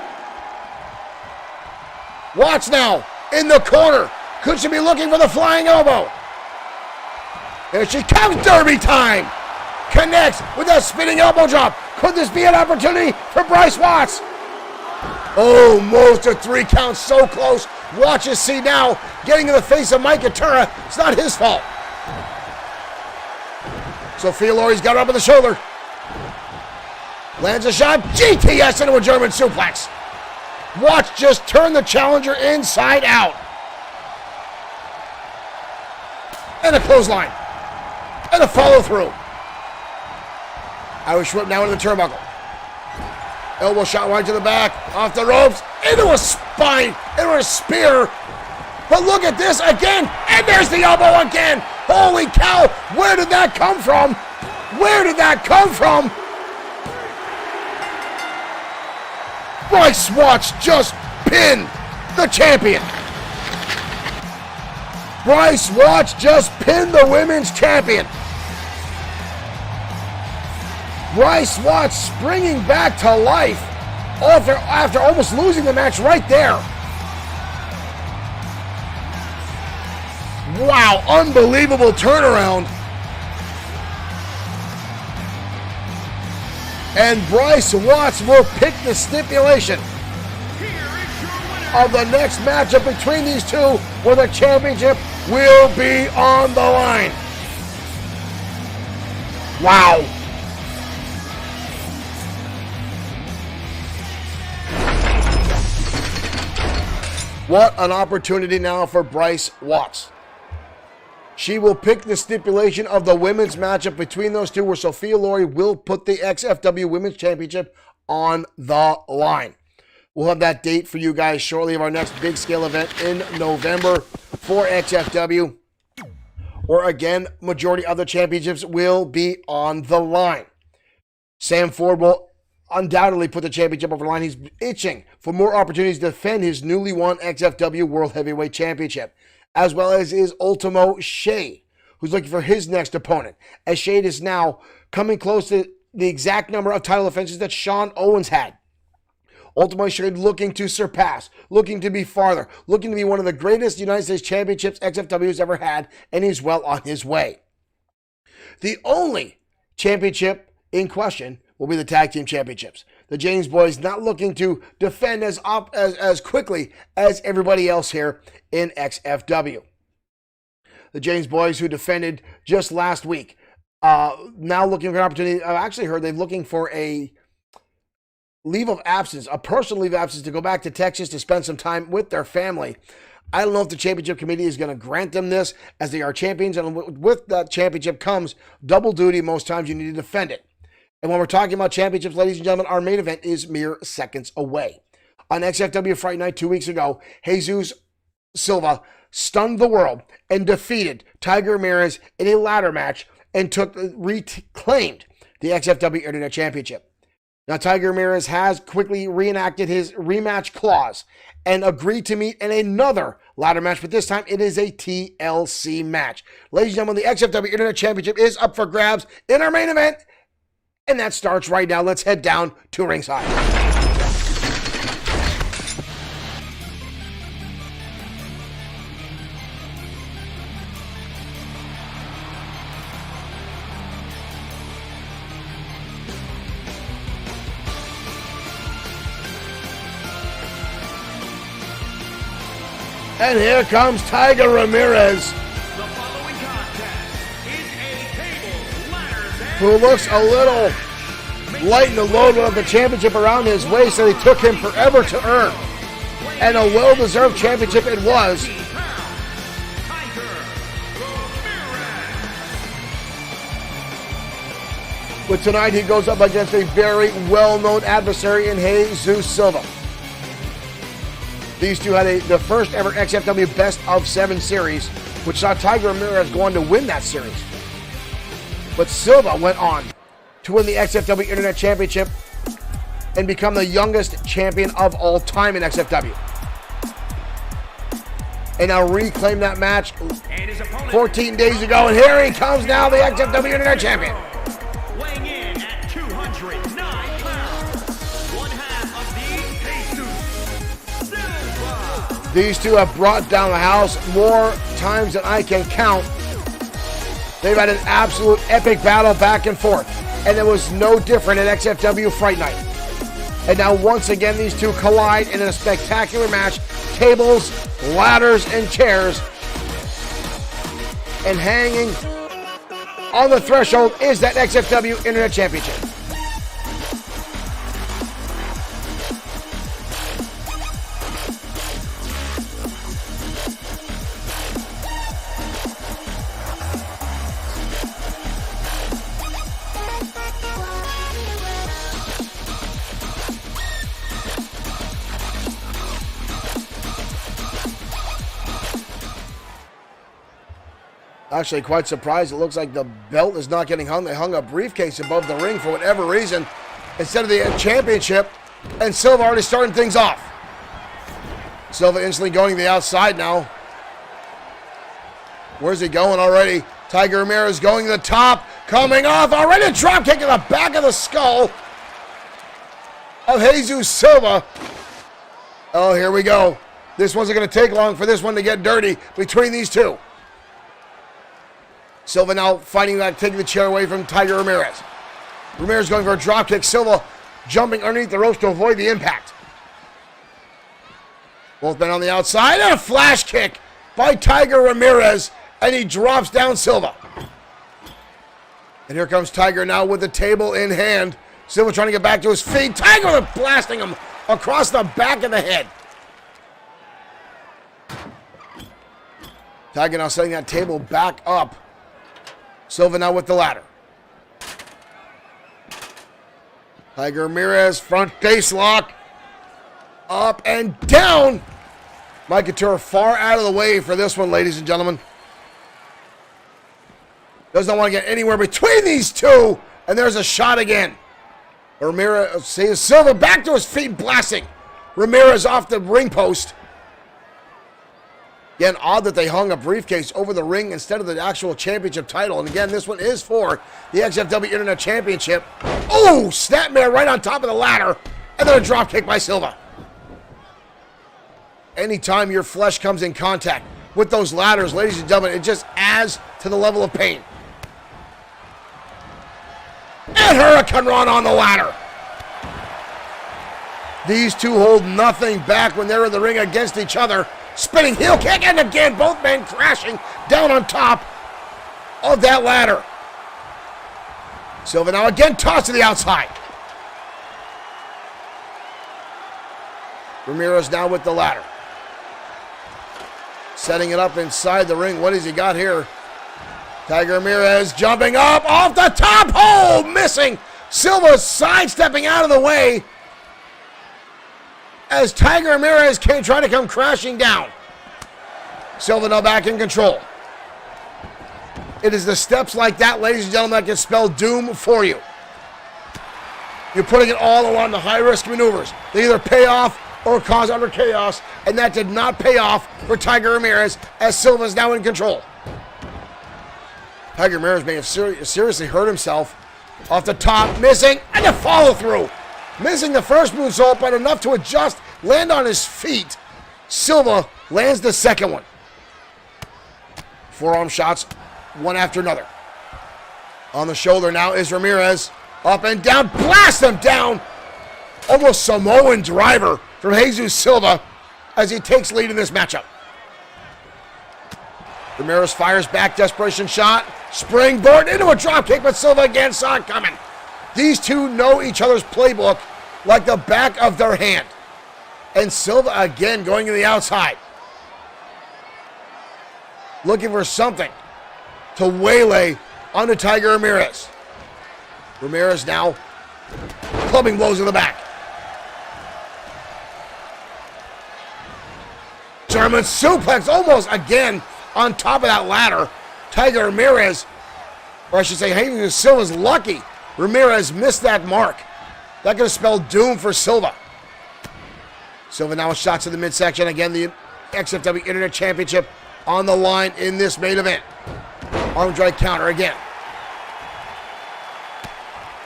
Watts now in the corner. Could she be looking for the flying elbow? Here she comes. Derby time. Connects with that spinning elbow drop. Could this be an opportunity for Bryce Watts? Almost a 3 count, so close. Watch us see now, getting in the face of Mike Atura. It's not his fault. Sophia Laurie's got her up on the shoulder. Lands a shot, GTS into a German suplex. Watts just turned the challenger inside out. And a clothesline. And a follow through. Irish whip now into the turnbuckle. Elbow shot right to the back, off the ropes, into a spine, into a spear. But look at this again, and there's the elbow again. Holy cow, where did that come from? Where did that come from? Bryce Watts just pinned the champion. Bryce Watts just pinned the women's champion. Bryce Watts springing back to life after almost losing the match right there. Wow, unbelievable turnaround. And Bryce Watts will pick the stipulation of the next matchup between these two, where the championship will be on the line. Wow. What an opportunity now for Bryce Watts. She will pick the stipulation of the women's matchup between those two, where Sophia Laurie will put the XFW Women's Championship on the line. We'll have that date for you guys shortly of our next big scale event in November for XFW, where again, majority of the championships will be on the line. Sam Ford will undoubtedly put the championship over the line. He's itching for more opportunities to defend his newly won XFW World Heavyweight Championship, as well as is Ultimo Shade, who's looking for his next opponent, as Shade is now coming close to the exact number of title defenses that Sean Owens had. Ultimo Shade looking to surpass, looking to be farther, looking to be one of the greatest United States championships XFW has ever had, and he's well on his way. The only championship in question will be the tag team championships. The James boys not looking to defend as quickly as everybody else here in XFW. The James boys, who defended just last week, now looking for an opportunity. I've actually heard they're looking for a leave of absence, a personal leave of absence, to go back to Texas to spend some time with their family. I don't know if the championship committee is going to grant them this, as they are champions, and with that championship comes double duty. Most times you need to defend it. And when we're talking about championships, ladies and gentlemen, our main event is mere seconds away. On XFW Friday night 2 weeks ago, Jesus Silva stunned the world and defeated Tiger Ramirez in a ladder match and reclaimed the XFW Internet Championship. Now, Tiger Ramirez has quickly reenacted his rematch clause and agreed to meet in another ladder match, but this time it is a TLC match. Ladies and gentlemen, the XFW Internet Championship is up for grabs in our main event, and that starts right now. Let's head down to ringside. And here comes Tiger Ramirez. The following contest is a who looks a little light in the load of the championship around his waist that it took him forever to earn. And a well-deserved championship it was. But tonight he goes up against a very well-known adversary in Jesus Silva. These two had the first ever XFW Best of 7 series, which saw Tiger Ramirez go on to win that series. But Silva went on to win the XFW Internet Championship and become the youngest champion of all time in XFW. And now reclaim that match 14 days ago, and here he comes now, the XFW Internet Champion. Weighing in at 209 pounds, one half of the Jesus Silva. These two have brought down the house more times than I can count. They've had an absolute epic battle back and forth, and it was no different at XFW Fright Night. And now once again these two collide in a spectacular match. Tables, ladders, and chairs. And hanging on the threshold is that XFW Internet Championship. Actually, quite surprised. It looks like the belt is not getting hung. They hung a briefcase above the ring for whatever reason instead of the championship. And Silva already starting things off. Silva instantly going to the outside now. Where's he going already? Tiger Ramirez going to the top. Coming off already. A drop kick in the back of the skull of Jesus Silva. Oh, here we go. This wasn't going to take long for this one to get dirty between these two. Silva now fighting back, taking the chair away from Tiger Ramirez. Ramirez going for a drop kick. Silva jumping underneath the ropes to avoid the impact. Both men on the outside, and a flash kick by Tiger Ramirez, and he drops down Silva. And here comes Tiger now with the table in hand. Silva trying to get back to his feet. Tiger blasting him across the back of the head. Tiger now setting that table back up. Silva now with the ladder. Tiger Ramirez, front face lock. Up and down. Mike Couture far out of the way for this one, ladies and gentlemen. Does not want to get anywhere between these two. And there's a shot again. Ramirez sees Silva back to his feet, blasting. Ramirez off the ring post. Again, odd that they hung a briefcase over the ring instead of the actual championship title. And again, this one is for the XFW Internet Championship. Oh, snapmare right on top of the ladder. And then a drop kick by Silva. Anytime your flesh comes in contact with those ladders, ladies and gentlemen, it just adds to the level of pain. And Hurricane Run on the ladder. These two hold nothing back when they're in the ring against each other. Spinning heel kick, and again, both men crashing down on top of that ladder. Silva now again tossed to the outside. Ramirez now with the ladder. Setting it up inside the ring. What has he got here? Tiger Ramirez jumping up off the top. Oh, missing. Silva sidestepping out of the way as Tiger Ramirez came trying to come crashing down. Silva now back in control. It is the steps like that, ladies and gentlemen, that can spell doom for you. You're putting it all along the high-risk maneuvers. They either pay off or cause utter chaos, and that did not pay off for Tiger Ramirez as Silva is now in control. Tiger Ramirez may have seriously hurt himself off the top, missing, and the follow-through. Missing the first moonsault, but enough to adjust, land on his feet. Silva lands the second one. Forearm shots, one after another. On the shoulder now is Ramirez. Up and down, blast him down. Almost Samoan driver from Jesus Silva as he takes lead in this matchup. Ramirez fires back, desperation shot. Springboard into a dropkick, but Silva again saw it coming. These two know each other's playbook like the back of their hand. And Silva again going to the outside. Looking for something to waylay onto Tiger Ramirez. Ramirez now clubbing blows in the back. German suplex almost again on top of that ladder. Tiger Ramirez, or I should say, Jesus Silva's lucky Ramirez missed that mark. That could have spelled doom for Silva. Silva now with shots to the midsection. Again, the XFW Internet Championship on the line in this main event. Arm drag counter again.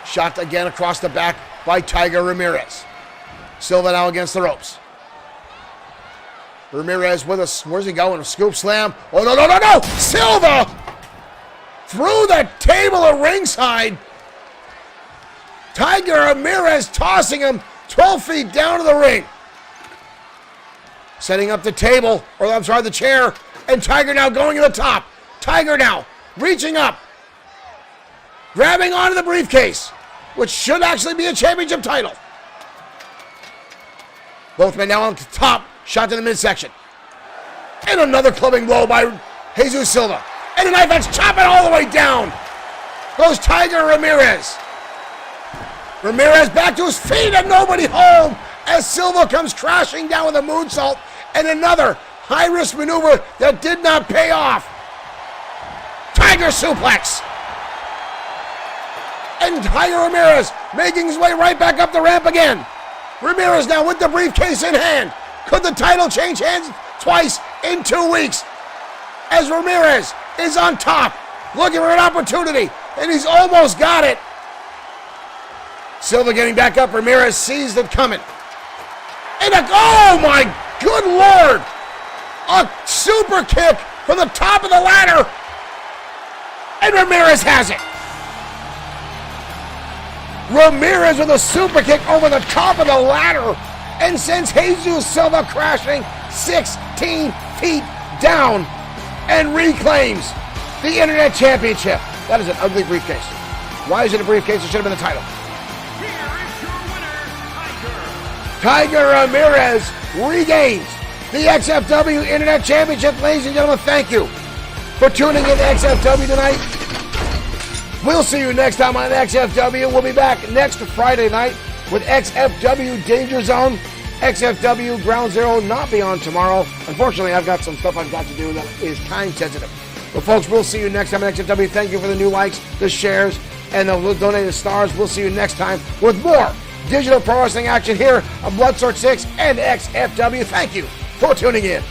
Shot again across the back by Tiger Ramirez. Silva now against the ropes. Ramirez with a, where's he going? A scoop slam. Oh, no, no, no, no! Silva! Through the table at ringside. Tiger Ramirez tossing him 12 feet down to the ring. Setting up the table, or I'm sorry, the chair. And Tiger now going to the top. Tiger now reaching up. Grabbing onto the briefcase, which should actually be a championship title. Both men now on top. Shot to the midsection. And another clubbing blow by Jesus Silva. And a knife that's chopping all the way down. Goes Tiger Ramirez. Ramirez back to his feet and nobody home as Silva comes crashing down with a moonsault and another high-risk maneuver that did not pay off. Tiger suplex. And Tiger Ramirez making his way right back up the ramp again. Ramirez now with the briefcase in hand. Could the title change hands twice in 2 weeks? As Ramirez is on top, looking for an opportunity, and he's almost got it. Silva getting back up. Ramirez sees it coming. And oh my good Lord! A super kick from the top of the ladder. And Ramirez has it. Ramirez with a super kick over the top of the ladder and sends Jesus Silva crashing 16 feet down and reclaims the Internet Championship. That is an ugly briefcase. Why is it a briefcase? It should have been the title. Here is your winner, Tiger Ramirez regains the XFW Internet Championship. Ladies and gentlemen, thank you for tuning in to XFW tonight. We'll see you next time on XFW. We'll be back next Friday night with XFW Danger Zone. XFW Ground Zero not be on tomorrow. Unfortunately, I've got some stuff I've got to do that is time sensitive. But folks, we'll see you next time on XFW. Thank you for the new likes, the shares, and the donated stars. We'll see you next time with more digital pro wrestling action here on Bloodsword 6 and XFW. Thank you for tuning in.